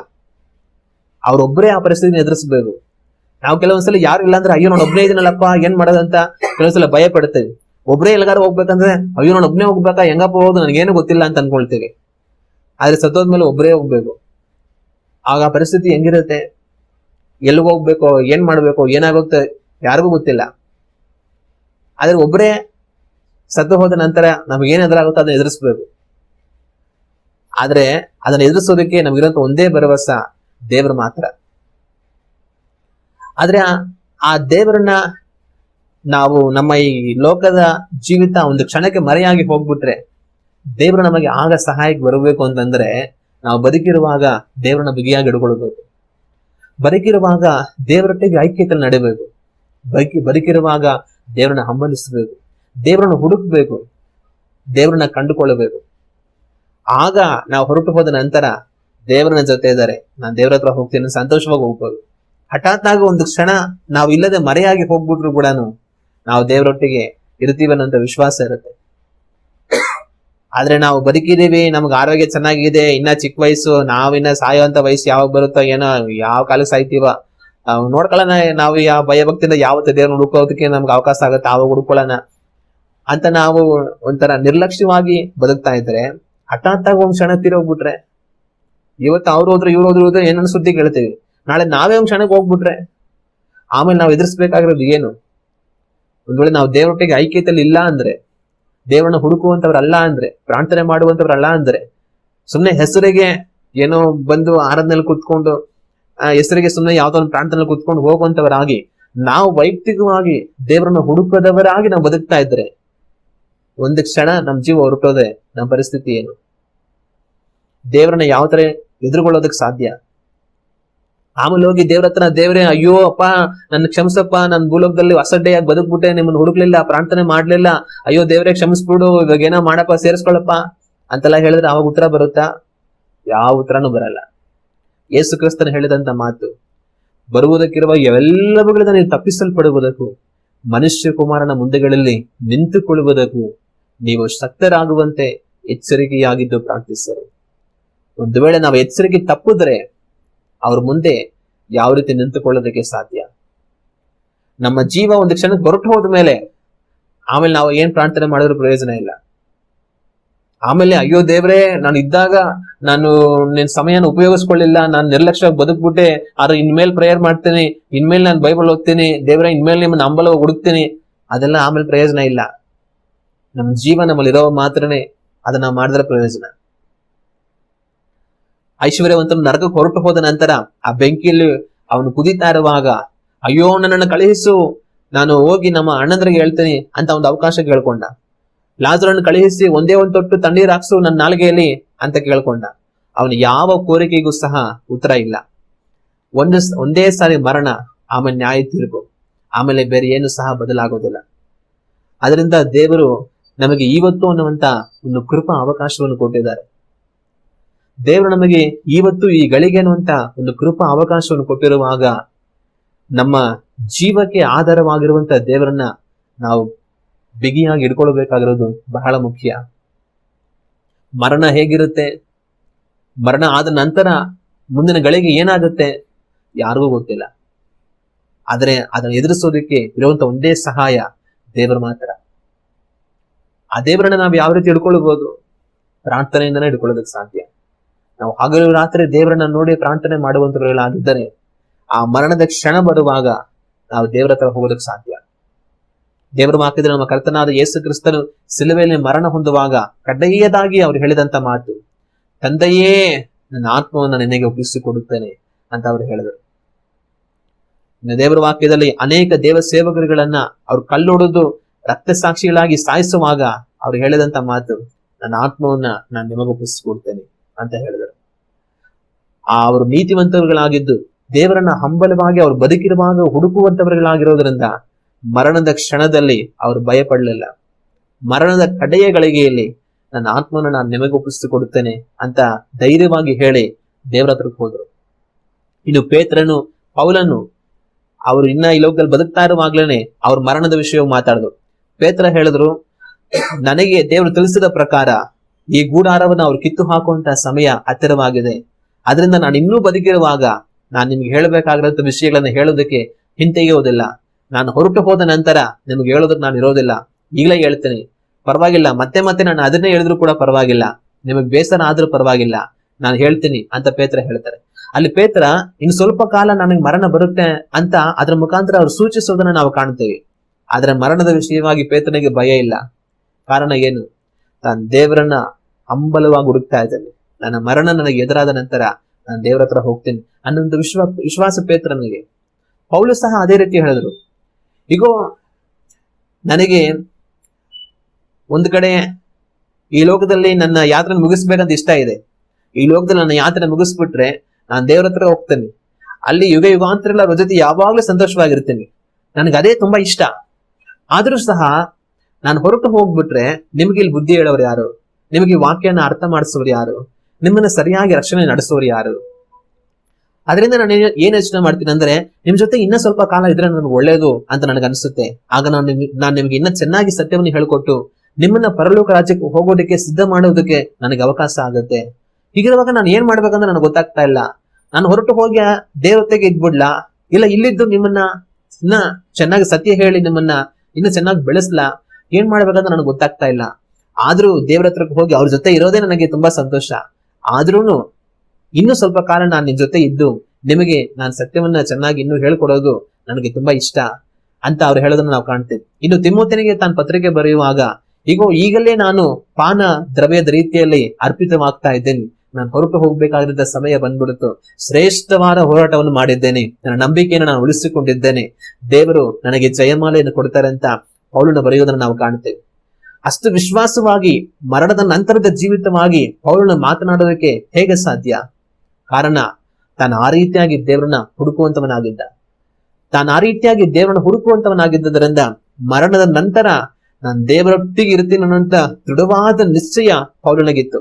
ಅವ್ರೊಬ್ಬರೇ ಆ ಪರಿಸ್ಥಿತಿನ ಎದುರಿಸ್ಬೇಕು. ನಾವು ಕೆಲವೊಂದ್ಸಲ ಯಾರು ಇಲ್ಲ ಅಂದ್ರೆ ಅಯ್ಯೋ ನಾನು ಒಬ್ಬನೇ ಇದೀನಲ್ಲಪ್ಪ ಏನ್ ಮಾಡೋದಂತ ಕೆಲವೊಂದ್ಸಲ ಭಯ ಪಡ್ತೇವೆ. ಒಬ್ಬರೇ ಎಲ್ಲಾರು ಹೋಗ್ಬೇಕಂದ್ರೆ ಅಯ್ಯೋ ನಾನು ಒಬ್ಬನೇ ಹೋಗ್ಬೇಕಾ, ಹೆಂಗಪ್ಪ ಹೋಗೋದು, ನನಗೇನು ಗೊತ್ತಿಲ್ಲ ಅಂತ ಅನ್ಕೊಳ್ತೇವೆ. ಆದ್ರೆ ಸತ್ತೋದ್ಮೇಲೆ ಒಬ್ಬರೇ ಹೋಗ್ಬೇಕು. ಆಗ ಆ ಪರಿಸ್ಥಿತಿ ಹೆಂಗಿರುತ್ತೆ, ಎಲ್ಲಿಗೆ ಹೋಗ್ಬೇಕು, ಏನ್ ಮಾಡ್ಬೇಕು, ಏನಾಗುತ್ತೆ ಯಾರಿಗೂ ಗೊತ್ತಿಲ್ಲ. ಆದ್ರೆ ಒಬ್ಬರೇ ಸತ್ತು ಹೋದ ನಂತರ ನಮ್ಗೆ ಏನ್ ಎದುರಾಗುತ್ತೋ ಅದನ್ನ ಎದುರಿಸ್ಬೇಕು. ಆದ್ರೆ ಅದನ್ನ ಎದುರಿಸೋದಕ್ಕೆ ನಮ್ಗಿರೋಂಥ ಒಂದೇ ಭರವಸೆ ದೇವರು ಮಾತ್ರ. ಆದ್ರೆ ಆ ದೇವರನ್ನ ನಾವು ನಮ್ಮ ಈ ಲೋಕದ ಜೀವಿತ ಒಂದು ಕ್ಷಣಕ್ಕೆ ಮರೆಯಾಗಿ ಹೋಗ್ಬಿಟ್ರೆ ದೇವರು ನಮಗೆ ಆಗ ಸಹಾಯಕ್ಕೆ ಬರಬೇಕು ಅಂತಂದ್ರೆ ನಾವು ಬದುಕಿರುವಾಗ ದೇವರನ್ನ ಬಿಗಿಯಾಗಿ ಹಿಡ್ಕೊಳ್ಬೇಕು. ಬದುಕಿರುವಾಗ ದೇವರೊಟ್ಟಿಗೆ ಐಕ್ಯತೆ ನಡಿಬೇಕು. ಬದುಕಿರುವಾಗ ದೇವರನ್ನ ಹಂಬಲಿಸಬೇಕು, ದೇವರನ್ನ ಹುಡುಕ್ಬೇಕು, ದೇವರನ್ನ ಕಂಡುಕೊಳ್ಳಬೇಕು. ಆಗ ನಾವು ಹೊರಟು ಹೋದ ನಂತರ ದೇವರನ್ನ ಜೊತೆ ಇದ್ದಾರೆ, ನಾನು ದೇವರ ಹತ್ರ ಹೋಗ್ತೀನಿ ಸಂತೋಷವಾಗಿ ಹೋಗ್ಬೋದು. ಹಠಾತ್ ಆಗಿ ಒಂದು ಕ್ಷಣ ನಾವು ಇಲ್ಲದೆ ಮರೆಯಾಗಿ ಹೋಗ್ಬಿಟ್ರು ಕೂಡ ನಾವು ದೇವರೊಟ್ಟಿಗೆ ಇರ್ತೀವನ್ನಂತ ವಿಶ್ವಾಸ ಇರುತ್ತೆ. ಆದ್ರೆ ನಾವು ಬದುಕಿದೀವಿ, ನಮ್ಗೆ ಆರೋಗ್ಯ ಚೆನ್ನಾಗಿದೆ, ಇನ್ನ ಚಿಕ್ಕ ವಯಸ್ಸು, ನಾವಿನ್ನ ಸಾಯುವಂತ ವಯಸ್ಸು ಯಾವಾಗ ಬರುತ್ತೋ ಏನೋ, ಯಾವ ಕಾಲಕ್ಕೆ ಸಾಯ್ತೀವ ನೋಡ್ಕೊಳ್ಳೋಣ, ನಾವು ಯಾವ ಭಯಭಕ್ತಿಯಿಂದ ಯಾವತ್ತು ದೇವ್ರನ್ನ ಹುಡುಕೋದಕ್ಕೆ ನಮ್ಗೆ ಅವಕಾಶ ಆಗುತ್ತೆ ಆವಾಗ ಹುಡ್ಕೊಳ್ಳೋಣ ಅಂತ ನಾವು ಒಂಥರ ನಿರ್ಲಕ್ಷ್ಯವಾಗಿ ಬದುಕ್ತಾ ಇದ್ರೆ ಹಠಾತ್ ಆಗಿ ಒಂದ್ ಕ್ಷಣ ತೀರೋಗ್ಬಿಟ್ರೆ, ಇವತ್ತು ಅವ್ರು ಹೋದ್ರೆ ಇವ್ರು ಹೋದ್ರೆ ಏನನ್ನ ಸುದ್ದಿ ಕೇಳ್ತೀವಿ, ನಾಳೆ ನಾವೇ ಒಂದ್ ಕ್ಷಣಕ್ಕೆ ಹೋಗ್ಬಿಟ್ರೆ ಆಮೇಲೆ ನಾವು ಎದುರಿಸ್ಬೇಕಾಗಿರೋದು ಏನು? ಒಂದ್ ವೇಳೆ ನಾವು ದೇವರೊಟ್ಟಿಗೆ ಐಕ್ಯತೆಯಲ್ಲಿ ಇಲ್ಲ ಅಂದ್ರೆ, ದೇವರನ್ನ ಹುಡುಕುವಂತವ್ರಲ್ಲ ಅಂದ್ರೆ, ಪ್ರಾರ್ಥನೆ ಮಾಡುವಂತವ್ರಲ್ಲ ಅಂದ್ರೆ, ಸುಮ್ನೆ ಹೆಸರಿಗೆ ಏನೋ ಬಂದು ಆರಾಧನೆಯಲ್ಲಿ ಕುತ್ಕೊಂಡು ಹೆಸರಿಗೆ ಸುಮ್ನೆ ಯಾವ್ದೋ ಒಂದು ಪ್ರಾರ್ಥನೆಯಲ್ಲಿ ಕುತ್ಕೊಂಡು ಹೋಗುವಂತವರಾಗಿ ನಾವು ವೈಯಕ್ತಿಕವಾಗಿ ದೇವರನ್ನ ಹುಡುಕದವರಾಗಿ ನಾವು ಬದುಕ್ತಾ ಇದ್ರೆ ಒಂದು ಕ್ಷಣ ನಮ್ ಜೀವ ಹೊರಟೋದೆ ನಮ್ಮ ಪರಿಸ್ಥಿತಿ ಏನು? ದೇವರನ್ನ ಯಾವ ತರ ಎದುರುಗೊಳ್ಳೋದಕ್ ಸಾಧ್ಯ? ಆಮೇಲೆ ಹೋಗಿ ದೇವ್ರ ಹತ್ರ, ದೇವ್ರೆ ಅಯ್ಯೋ ಅಪ್ಪ ನನ್ನ ಕ್ಷಮಿಸಪ್ಪ, ನನ್ ಭೂಲೋಕದಲ್ಲಿ ಅಸಡ್ಡೆಯಾಗಿ ಬದುಕ್ಬಿಟ್ಟೆ, ನಿಮ್ಮನ್ನ ಹುಡುಕ್ಲಿಲ್ಲ, ಪ್ರಾರ್ಥನೆ ಮಾಡ್ಲಿಲ್ಲ, ಅಯ್ಯೋ ದೇವ್ರೆ ಕ್ಷಮಿಸ್ಬಿಡು, ಇವಾಗ ಏನೋ ಮಾಡಪ್ಪ, ಸೇರಿಸ್ಕೊಳಪ್ಪ ಅಂತೆಲ್ಲ ಹೇಳಿದ್ರೆ ಅವಾಗ ಉತ್ತರ ಬರುತ್ತಾ? ಯಾವ ಉತ್ತರನೂ ಬರಲ್ಲ. ಯೇಸು ಕ್ರಿಸ್ತನ ಹೇಳಿದಂತ ಮಾತು, ಬರುವುದಕ್ಕಿರುವ ಎಲ್ಲವುಗಳಿಂದ ನೀವು ತಪ್ಪಿಸಲ್ಪಡುವುದಕ್ಕೂ ಮನುಷ್ಯ ಕುಮಾರನ ಮುಂದೆಗಳಲ್ಲಿ ನಿಂತುಕೊಳ್ಳುವುದಕ್ಕೂ ನೀವು ಶಕ್ತರಾಗುವಂತೆ ಎಚ್ಚರಿಕೆಯಾಗಿದ್ದು ಪ್ರಾರ್ಥಿಸರು. ಒಂದು ವೇಳೆ ನಾವು ಎಚ್ಚರಿಕೆ ತಪ್ಪಿದ್ರೆ ಅವ್ರ ಮುಂದೆ ಯಾವ ರೀತಿ ನಿಂತುಕೊಳ್ಳೋದಕ್ಕೆ ಸಾಧ್ಯ? ನಮ್ಮ ಜೀವ ಒಂದು ಕ್ಷಣಕ್ಕೆ ಹೊರಟು ಹೋದ ಮೇಲೆ ಆಮೇಲೆ ನಾವು ಏನ್ ಪ್ರಾರ್ಥನೆ ಮಾಡಿದ್ರು ಪ್ರಯೋಜನ ಇಲ್ಲ. ಆಮೇಲೆ ಅಯ್ಯೋ ದೇವ್ರೆ, ನಾನು ಇದ್ದಾಗ ನಾನು ನಿನ್ ಸಮಯನ ಉಪಯೋಗಿಸ್ಕೊಳ್ಳಿಲ್ಲ, ನಾನು ನಿರ್ಲಕ್ಷ್ಯವಾಗಿ ಬದುಕ್ಬಿಟ್ಟೆ, ಆದ್ರೆ ಇನ್ಮೇಲೆ ಪ್ರೇಯರ್ ಮಾಡ್ತೀನಿ, ಇನ್ಮೇಲೆ ನಾನು ಬೈಬಲ್ ಓದ್ತೀನಿ, ದೇವ್ರೆ ಇನ್ಮೇಲೆ ನಿಮ್ಮನ್ನ ನಂಬಲವಾಗಿ ಹುಡುಕ್ತೀನಿ, ಅದೆಲ್ಲ ಆಮೇಲೆ ಪ್ರಯೋಜನ ಇಲ್ಲ. ನಮ್ ಜೀವ ನಮ್ಮಲ್ಲಿ ಇರೋ ಮಾತ್ರನೇ ಅದನ್ನ ಮಾಡಿದ್ರೆ ಪ್ರಯೋಜನ. ಐಶ್ವರ್ಯವಂತನ ನರಕಕ್ಕೆ ಹೊರಟು ಹೋದ ನಂತರ ಆ ಬೆಂಕಿಯಲ್ಲಿ ಅವನು ಕುದಿತಾ ಇರುವಾಗ ಅಯ್ಯೋ ನನ್ನನ್ನು ಕಳುಹಿಸು, ನಾನು ಹೋಗಿ ನಮ್ಮ ಅಣ್ಣಂದ್ರಿಗೆ ಹೇಳ್ತೀನಿ ಅಂತ ಒಂದು ಅವಕಾಶ ಕೇಳ್ಕೊಂಡ. ಲಾಜರನ್ನು ಕಳುಹಿಸಿ ಒಂದೇ ಒಂದು ತೊಟ್ಟು ತಣ್ಣೀರ್ ಹಾಕ್ಸು ನನ್ನ ನಾಲಿಗೆಯಲ್ಲಿ ಅಂತ ಕೇಳ್ಕೊಂಡ. ಅವನು ಯಾವ ಕೋರಿಕೆಗೂ ಸಹ ಉತ್ತರ ಇಲ್ಲ. ಒಂದೇ ಸಾರಿ ಮರಣ, ಆಮೇಲೆ ನ್ಯಾಯ ತೀರ್ಪು, ಆಮೇಲೆ ಬೇರೆ ಏನು ಸಹ ಬದಲಾಗೋದಿಲ್ಲ. ಅದರಿಂದ ದೇವರು ನಮಗೆ ಇವತ್ತು ಅನ್ನುವಂತ ಒಂದು ಕೃಪಾ ಅವಕಾಶವನ್ನು ಕೊಟ್ಟಿದ್ದಾರೆ. ದೇವರು ನಮಗೆ ಇವತ್ತು ಈ ಗಳಿಗೆ ಅನ್ನುವಂತ ಒಂದು ಕೃಪಾ ಅವಕಾಶವನ್ನು ಕೊಟ್ಟಿರುವಾಗ ನಮ್ಮ ಜೀವಕ್ಕೆ ಆಧಾರವಾಗಿರುವಂತ ದೇವರನ್ನ ನಾವು ಬಿಗಿಯಾಗಿ ಹಿಡ್ಕೊಳ್ಬೇಕಾಗಿರೋದು ಬಹಳ ಮುಖ್ಯ. ಮರಣ ಹೇಗಿರುತ್ತೆ, ಮರಣ ಆದ ನಂತರ ಮುಂದಿನ ಗಳಿಗೆ ಏನಾಗುತ್ತೆ ಯಾರಿಗೂ ಗೊತ್ತಿಲ್ಲ. ಆದ್ರೆ ಅದನ್ನ ಎದುರಿಸೋದಕ್ಕೆ ಇರುವಂತ ಒಂದೇ ಸಹಾಯ ದೇವರು ಮಾತ್ರ. ಆ ದೇವರನ್ನ ನಾವು ಯಾವ ರೀತಿ ಹಿಡ್ಕೊಳ್ಬಹುದು? ಪ್ರಾರ್ಥನೆಯಿಂದನೇ ಹಿಡ್ಕೊಳ್ಳೋದಕ್ಕೆ ಸಾಧ್ಯ. ನಾವು ಹಗಲು ರಾತ್ರಿ ದೇವರನ್ನ ನೋಡಿ ಪ್ರಾರ್ಥನೆ ಮಾಡುವಂತವர்களಾಗಿದ್ದರೆ ಆ ಮರಣದ ಕ್ಷಣ ಬರುವಾಗ ನಾವು ದೇವರ ಹತ್ರ ಹೋಗೋದಕ್ಕೆ ಸಾಧ್ಯ. ದೇವರು ಹಾಕಿದ್ರೆ ನಮ್ಮ ಕರ್ತನಾದ ಯೇಸು ಕ್ರಿಸ್ತನು ಸಿಲುಬೆಯಲ್ಲಿ ಮರಣ ಹೊಂದುವಾಗ ಕಡ್ಡಾಯದಾಗಿ ಅವ್ರು ಹೇಳಿದಂತ ಮಾತು, ತಂದೆಯೇ ನನ್ನ ಆತ್ಮವನ್ನು ನಿನಗೆ ಒಪ್ಪಿಸಿಕೊಡುತ್ತೇನೆ ಅಂತ ಅವ್ರು ಹೇಳಿದರು. ಇನ್ನು ದೇವರ ವಾಕ್ಯದಲ್ಲಿ ಅನೇಕ ದೇವ ಸೇವಕರುಗಳನ್ನ ಅವ್ರು ಕಲ್ಲೊಡೆದು ರಕ್ತ ಸಾಕ್ಷಿಗಳಾಗಿ ಸಾಯಿಸುವಾಗ ಅವ್ರು ಹೇಳಿದಂತ ಮಾತು, ನನ್ನ ಆತ್ಮವನ್ನ ನಾನು ನಿಮಗೆ ಒಪ್ಪಿಸಿಕೊಡ್ತೇನೆ ಅಂತ ಹೇಳಿದರು. ಅವರು ನೀತಿವಂತರುಗಳಾಗಿದ್ದು ದೇವರನ್ನ ಹಂಬಲವಾಗಿ ಅವ್ರು ಬದುಕಿರುವಾಗ ಹುಡುಕುವಂತವರುಗಳಾಗಿರೋದ್ರಿಂದ ಮರಣದ ಕ್ಷಣದಲ್ಲಿ ಅವರು ಭಯ ಪಡಲಿಲ್ಲ. ಮರಣದ ಕಡೆಯ ಗಳಿಗೆಯಲ್ಲಿ ನನ್ನ ಆತ್ಮನ ನಾನು ನಿಮಗೆ ಒಪ್ಪಿಸಿಕೊಡುತ್ತೇನೆ ಅಂತ ಧೈರ್ಯವಾಗಿ ಹೇಳಿ ದೇವರ ಹತ್ರಕ್ಕೆ ಹೋದ್ರು. ಇನ್ನು ಪೇತ್ರನು ಪೌಲನು ಅವರು ಇನ್ನ ಈ ಲೋಕದಲ್ಲಿ ಬದುಕ್ತಾ ಇರುವಾಗ್ಲೇನೆ ಅವ್ರ ಮರಣದ ವಿಷಯ ಮಾತಾಡಿದ್ರು. ಪೇತ್ರ ಹೇಳಿದ್ರು, ನನಗೆ ದೇವರು ತಿಳಿಸಿದ ಪ್ರಕಾರ ಈ ಗೂಡಾರವನ್ನು ಅವ್ರು ಕಿತ್ತು ಹಾಕುವಂತ ಸಮಯ ಹತ್ತಿರವಾಗಿದೆ. ಅದರಿಂದ ನಾನು ಇನ್ನೂ ಬದುಕಿರುವಾಗ ನಾನು ನಿಮ್ಗೆ ಹೇಳಬೇಕಾಗಿರೋ ವಿಷಯಗಳನ್ನ ಹೇಳೋದಕ್ಕೆ ಹಿಂತೆಗೆಯೋದಿಲ್ಲ. ನಾನು ಹೊರಟು ಹೋದ ನಂತರ ನಿಮ್ಗೆ ಹೇಳೋದಕ್ಕೆ ನಾನು ಇರೋದಿಲ್ಲ. ಈಗಲೇ ಹೇಳ್ತೇನೆ, ಪರವಾಗಿಲ್ಲ, ಮತ್ತೆ ಮತ್ತೆ ನಾನು ಅದನ್ನೇ ಹೇಳಿದ್ರು ಕೂಡ ಪರವಾಗಿಲ್ಲ, ನಿಮಗ್ ಬೇಸರ ಆದ್ರೂ ಪರವಾಗಿಲ್ಲ, ನಾನು ಹೇಳ್ತೀನಿ ಅಂತ ಪೇತ್ರ ಹೇಳ್ತಾರೆ. ಅಲ್ಲಿ ಪೇತ್ರ ಇನ್ನು ಸ್ವಲ್ಪ ಕಾಲ ನನಗೆ ಮರಣ ಬರುತ್ತೆ ಅಂತ ಅದ್ರ ಮುಖಾಂತರ ಅವ್ರು ಸೂಚಿಸೋದನ್ನ ನಾವು ಕಾಣ್ತೇವೆ. ಆದ್ರೆ ಮರಣದ ವಿಷಯವಾಗಿ ಪೇತ್ರನಿಗೆ ಭಯ ಇಲ್ಲ. ಕಾರಣ ಏನು? ನಾನು ದೇವರನ್ನ ಹಂಬಲವಾಗಿ ಹುಡುಕ್ತಾ ಇದ್ದೇನೆ. ನನ್ನ ಮರಣ ನನಗೆ ಎದುರಾದ ನಂತರ ನಾನು ದೇವರ ಹತ್ರ ಹೋಗ್ತೀನಿ ಅನ್ನೊಂದು ವಿಶ್ವಾಸ ಪೇತ್ರನಿಗೆ. ಪೌಲು ಸಹ ಅದೇ ರೀತಿ ಹೇಳಿದ್ರು. ಈಗೋ ನನಗೆ ಒಂದು ಕಡೆ ಈ ಲೋಕದಲ್ಲಿ ನನ್ನ ಯಾತ್ರೆ ಮುಗಿಸ್ಬೇಕಂತ ಇಷ್ಟ ಇದೆ. ಈ ಲೋಕದಲ್ಲಿ ನನ್ನ ಯಾತ್ರೆ ಮುಗಿಸ್ಬಿಟ್ರೆ ನಾನು ದೇವರ ಹತ್ರ ಹೋಗ್ತೇನೆ. ಅಲ್ಲಿ ಯುಗ ಯುಗಾಂತರ ಅವ್ರ ಜೊತೆ ಯಾವಾಗ್ಲೂ ಸಂತೋಷವಾಗಿರ್ತೀನಿ. ನನಗೆ ಅದೇ ತುಂಬಾ ಇಷ್ಟ. ಆದ್ರೂ ಸಹ ನಾನು ಹೊರಟು ಹೋಗ್ಬಿಟ್ರೆ ನಿಮ್ಗೆ ಇಲ್ಲಿ ಬುದ್ಧಿ ಹೇಳೋರು ಯಾರು? ನಿಮಗೆ ಈ ವಾಕ್ಯನ ಅರ್ಥ ಮಾಡಿಸೋರು ಯಾರು? ನಿಮ್ಮನ್ನ ಸರಿಯಾಗಿ ರಕ್ಷಣೆ ನಡೆಸೋರು ಯಾರು? ಅದರಿಂದ ನಾನು ಏನ್ ಯೋಚನೆ ಮಾಡ್ತೀನಿ ಅಂದ್ರೆ, ನಿಮ್ ಜೊತೆ ಇನ್ನ ಸ್ವಲ್ಪ ಕಾಲ ಇದ್ರೆ ನನಗೆ ಒಳ್ಳೇದು ಅಂತ ನನಗೆ ಅನಿಸುತ್ತೆ. ಆಗ ನಾನು ನಿಮ್ಗೆ ಇನ್ನ ಚೆನ್ನಾಗಿ ಸತ್ಯವನ್ನು ಹೇಳ್ಕೊಟ್ಟು ನಿಮ್ಮನ್ನ ಪರಲೋಕ ರಾಜ್ಯಕ್ಕೆ ಹೋಗೋದಕ್ಕೆ ಸಿದ್ಧ ಮಾಡೋದಕ್ಕೆ ನನಗೆ ಅವಕಾಶ ಆಗುತ್ತೆ. ಹೀಗಿರುವಾಗ ನಾನು ಏನ್ ಮಾಡ್ಬೇಕಂತ ನನಗೆ ಗೊತ್ತಾಗ್ತಾ ಇಲ್ಲ. ನಾನು ಹೊರಟು ಹೋಗಿ ದೇವತೆಗೆ ಇದ್ಬಿಡ್ಲಾ, ಇಲ್ಲ ಇಲ್ಲಿದ್ದು ನಿಮ್ಮನ್ನ ಇನ್ನ ಚೆನ್ನಾಗಿ ಸತ್ಯ ಹೇಳಿ ನಿಮ್ಮನ್ನ ಇನ್ನು ಚೆನ್ನಾಗಿ ಬೆಳೆಸ್ಲಾ, ಏನ್ ಮಾಡ್ಬೇಕಂತ ನನಗೆ ಗೊತ್ತಾಗ್ತಾ ಇಲ್ಲ. ಆದ್ರೂ ದೇವ್ರ ಹತ್ರಕ್ಕೆ ಹೋಗಿ ಅವ್ರ ಜೊತೆ ಇರೋದೇ ನನಗೆ ತುಂಬಾ ಸಂತೋಷ. ಆದ್ರೂನು ಇನ್ನು ಸ್ವಲ್ಪ ಕಾಲ ನಾನು ನಿಮ್ ಜೊತೆ ಇದ್ದು ನಿಮಗೆ ನಾನು ಸತ್ಯವನ್ನ ಚೆನ್ನಾಗಿ ಇನ್ನು ಹೇಳ್ಕೊಡೋದು ನನಗೆ ತುಂಬಾ ಇಷ್ಟ ಅಂತ ಅವ್ರು ಹೇಳೋದನ್ನ ನಾವು ಕಾಣ್ತೇವೆ. ಇನ್ನು ತಿಮೋಥನಿಗೆ ತಾನು ಪತ್ರಿಕೆ ಬರೆಯುವಾಗ, ಈಗಲೇ ನಾನು ಪಾನ ದ್ರವ್ಯದ ರೀತಿಯಲ್ಲಿ ಅರ್ಪಿತವಾಗ್ತಾ ಇದ್ದೇನೆ. ನಾನು ಹೊರಟು ಹೋಗ್ಬೇಕಾಗಿದ್ದ ಸಮಯ ಬಂದ್ಬಿಡುತ್ತು. ಶ್ರೇಷ್ಠವಾದ ಹೋರಾಟವನ್ನು ಮಾಡಿದ್ದೇನೆ, ನನ್ನ ನಂಬಿಕೆಯನ್ನು ನಾನು ಉಳಿಸಿಕೊಂಡಿದ್ದೇನೆ, ದೇವರು ನನಗೆ ಜಯಮಾಲೆಯನ್ನು ಕೊಡ್ತಾರೆ ಅಂತ ಪೌಲನ ಬರೆಯೋದನ್ನ ನಾವು ಕಾಣ್ತೇವೆ. ಅಷ್ಟು ವಿಶ್ವಾಸವಾಗಿ ಮರಣದ ನಂತರದ ಜೀವಿತವಾಗಿ ಪೌಲನ ಮಾತನಾಡೋದಕ್ಕೆ ಹೇಗೆ ಸಾಧ್ಯ? ಕಾರಣ ತಾನು ಆ ರೀತಿಯಾಗಿ ದೇವರನ್ನ ಹುಡುಕುವಂತವನಾಗಿದ್ದ. ತಾನು ಆ ರೀತಿಯಾಗಿ ದೇವರನ್ನ ಹುಡುಕುವಂತವನಾಗಿದ್ದರಿಂದ ಮರಣದ ನಂತರ ನಾನು ದೇವರೊಟ್ಟಿಗೆ ಇರ್ತೀನಿ ಅನ್ನೋಂತ ದೃಢವಾದ ನಿಶ್ಚಯ ಪೌಲನಿಗಿತ್ತು.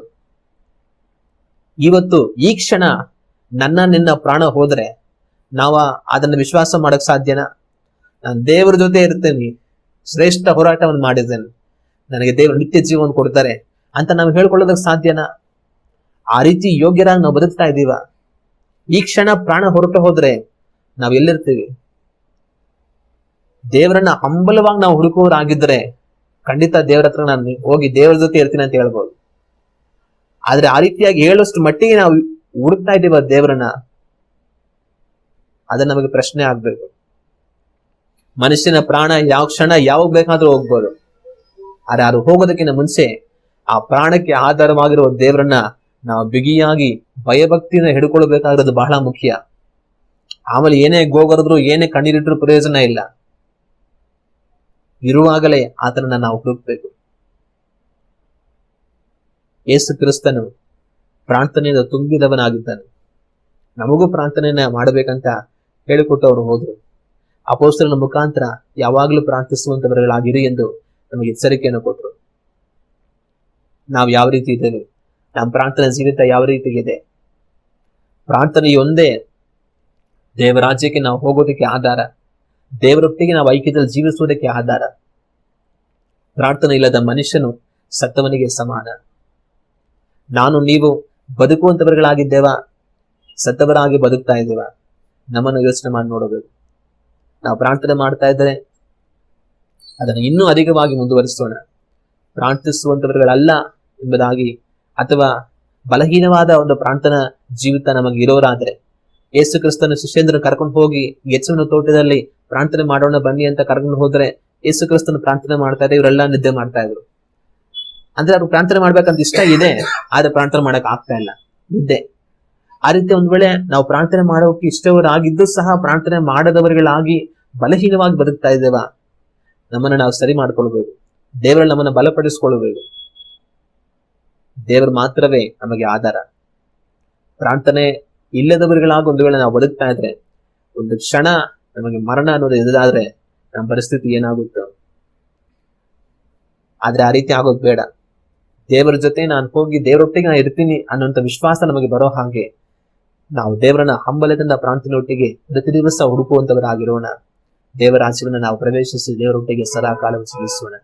ಇವತ್ತು ಈ ಕ್ಷಣ ನಿನ್ನ ಪ್ರಾಣ ಹೋದ್ರೆ ನಾವ ಅದನ್ನ ವಿಶ್ವಾಸ ಮಾಡಕ್ ಸಾಧ್ಯನಾ? ನಾನು ದೇವರ ಜೊತೆ ಇರ್ತೇನೆ, ಶ್ರೇಷ್ಠ ಹೋರಾಟವನ್ನು ಮಾಡಿದ್ದೇನೆ, ನನಗೆ ದೇವರು ನಿತ್ಯ ಜೀವನ ಕೊಡ್ತಾರೆ ಅಂತ ನಾವು ಹೇಳ್ಕೊಳ್ಳೋದಕ್ಕೆ ಸಾಧ್ಯನಾ? ಆ ರೀತಿ ಯೋಗ್ಯರಾಗಿ ನಾವು ಬದುಕ್ತಾ ಇದ್ದೀವ? ಈ ಕ್ಷಣ ಪ್ರಾಣ ಹೊರಟು ಹೋದ್ರೆ ನಾವ್ ಎಲ್ಲಿರ್ತೀವಿ? ದೇವರನ್ನ ಹಂಬಲವಾಗಿ ನಾವು ಹುಡುಕುವರಾಗಿದ್ರೆ ಖಂಡಿತ ದೇವರ ಹತ್ರ ನಾನು ಹೋಗಿ ದೇವರ ಜೊತೆ ಇರ್ತೀನಿ ಅಂತ ಹೇಳ್ಬೋದು. ಆದ್ರೆ ಆ ರೀತಿಯಾಗಿ ಹೇಳೋಷ್ಟು ಮಟ್ಟಿಗೆ ನಾವು ಹುಡುಕ್ತಾ ಇದ್ದೀವ ದೇವರನ್ನ? ಅದ ನಮಗೆ ಪ್ರಶ್ನೆ ಆಗ್ಬೇಕು. ಮನುಷ್ಯನ ಪ್ರಾಣ ಯಾವ ಕ್ಷಣ ಯಾವಾಗ ಬೇಕಾದ್ರೂ ಹೋಗ್ಬೋದು. ಆದ್ರೆ ಅದು ಹೋಗೋದಕ್ಕಿಂತ ಮುಂಚೆ ಆ ಪ್ರಾಣಕ್ಕೆ ಆಧಾರವಾಗಿರುವ ದೇವರನ್ನ ನಾವು ಬಿಗಿಯಾಗಿ ಭಯಭಕ್ತಿನ ಹಿಡ್ಕೊಳ್ಬೇಕಾಗಿರೋದು ಬಹಳ ಮುಖ್ಯ. ಆಮೇಲೆ ಏನೇ ಗೋಗರದ್ರು ಏನೇ ಕಣ್ಣೀರಿಟ್ರು ಪ್ರಯೋಜನ ಇಲ್ಲ. ಇರುವಾಗಲೇ ಆತನನ್ನ ನಾವು ಹುಡುಕ್ಬೇಕು. ಯೇಸು ಕ್ರಿಸ್ತನು ಪ್ರಾರ್ಥನೆಯಿಂದ ತುಂಬಿದವನಾಗಿದ್ದಾನೆ. ನಮಗೂ ಪ್ರಾರ್ಥನೆಯನ್ನ ಮಾಡಬೇಕಂತ ಹೇಳಿಕೊಟ್ಟು ಅವರು ಹೋದ್ರು. ಅಪೊಸ್ತಲನ ಮುಖಾಂತರ ಯಾವಾಗ್ಲೂ ಪ್ರಾರ್ಥಿಸುವಂತವர்களಾಗಿರಿ ಎಂದು ನಮಗೆ ಎಚ್ಚರಿಕೆಯನ್ನು ಕೊಟ್ಟರು. ನಾವು ಯಾವ ರೀತಿ ಇದ್ದೇವೆ? ನಮ್ಮ ಪ್ರಾರ್ಥನಾ ಜೀವಿತ ಯಾವ ರೀತಿ ಇದೆ? ಪ್ರಾರ್ಥನೆಯೊಂದೇ ದೇವರಾಜ್ಯಕ್ಕೆ ನಾವು ಹೋಗೋದಕ್ಕೆ ಆಧಾರ, ದೇವರೊಟ್ಟಿಗೆ ನಾವು ಐಕ್ಯದಲ್ಲಿ ಜೀವಿಸುವುದಕ್ಕೆ ಆಧಾರ. ಪ್ರಾರ್ಥನೆ ಇಲ್ಲದ ಮನುಷ್ಯನು ಸತ್ತವನಿಗೆ ಸಮಾನ. ನಾನು ನೀವು ಬದುಕುವಂತವர்களಾಗಿದ್ದೇವ, ಸತ್ತವರಾಗಿ ಬದುಕ್ತಾ ಇದ್ದೇವ? ನಮ್ಮನ್ನು ಯೋಚನೆ ಮಾಡಿ ನೋಡಬೇಕು. ನಾವು ಪ್ರಾರ್ಥನೆ ಮಾಡ್ತಾ ಇದ್ದರೆ ಅದನ್ನು ಇನ್ನೂ ಅಧಿಕವಾಗಿ ಮುಂದುವರಿಸೋಣ. ಪ್ರಾರ್ಥಿಸುವಂತವர்களಲ್ಲ ಎಂಬುದಾಗಿ ಅಥವಾ ಬಲಹೀನವಾದ ಒಂದು ಪ್ರಾರ್ಥನಾ ಜೀವಿತ ನಮಗೆ ಇರೋರಾದ್ರೆ, ಯೇಸು ಕ್ರಿಸ್ತನ ಶಿಷ್ಯಂದ್ರನ್ನು ಕರ್ಕೊಂಡು ಹೋಗಿ ಗೆತ್ಸೆಮನೆ ತೋಟದಲ್ಲಿ ಪ್ರಾರ್ಥನೆ ಮಾಡೋಣ ಬನ್ನಿ ಅಂತ ಕರ್ಕೊಂಡು ಹೋದ್ರೆ ಯೇಸು ಕ್ರಿಸ್ತನ ಪ್ರಾರ್ಥನೆ ಮಾಡ್ತಾ ಇದ್ರೆ ಇವರೆಲ್ಲ ನಿದ್ದೆ ಮಾಡ್ತಾ ಇದ್ರು. ಅಂದ್ರೆ ಅವ್ರು ಪ್ರಾರ್ಥನೆ ಮಾಡ್ಬೇಕಂತ ಇಷ್ಟ ಇದೆ, ಆದ್ರೆ ಪ್ರಾರ್ಥನೆ ಮಾಡಕ್ ಆಗ್ತಾ ಇಲ್ಲ, ನಿದ್ದೆ. ಆ ರೀತಿ ಒಂದ್ ವೇಳೆ ನಾವು ಪ್ರಾರ್ಥನೆ ಮಾಡೋಕೆ ಇಷ್ಟವರಾಗಿದ್ದು ಸಹ ಪ್ರಾರ್ಥನೆ ಮಾಡದವರುಗಳಾಗಿ ಬಲಹೀನವಾಗಿ ಬದುಕ್ತಾ ಇದ್ದೇವ? ನಮ್ಮನ್ನ ನಾವು ಸರಿ ಮಾಡ್ಕೊಳ್ಬೇಕು. ದೇವರಲ್ಲಿ ನಮ್ಮನ್ನ ಬಲಪಡಿಸ್ಕೊಳ್ಬೇಕು. ದೇವರು ಮಾತ್ರವೇ ನಮಗೆ ಆಧಾರ. ಪ್ರಾರ್ಥನೆ ಇಲ್ಲದವರುಗಳಾಗಿ ಒಂದು ವೇಳೆ ನಾವು ಬದುಕ್ತಾ ಇದ್ರೆ ಒಂದು ಕ್ಷಣ ನಮಗೆ ಮರಣ ಅನ್ನೋದು ಎದುರಾದ್ರೆ ನಮ್ಮ ಪರಿಸ್ಥಿತಿ ಏನಾಗುತ್ತೋ? ಆದ್ರೆ ಆ ರೀತಿ ಆಗೋದು ಬೇಡ. ದೇವರ ಜೊತೆ ನಾನು ಹೋಗಿ ದೇವರೊಟ್ಟಿಗೆ ನಾನು ಇರ್ತೀನಿ ಅನ್ನುವಂಥ ವಿಶ್ವಾಸ ನಮಗೆ ಬರೋ ಹಾಗೆ ನಾವು ದೇವರನ್ನ ಹಂಬಲದಿಂದ ಪ್ರಾರ್ಥನೆಯೊಟ್ಟಿಗೆ ಪ್ರತಿ ದಿವಸ ಹುಡುಕುವಂತವರಾಗಿರೋಣ. ದೇವರ ರಾಜ್ಯವನ್ನು ನಾವು ಪ್ರವೇಶಿಸಿ ದೇವರೊಟ್ಟಿಗೆ ಸದಾ ಕಾಲವು ಜೀವಿಸೋಣ.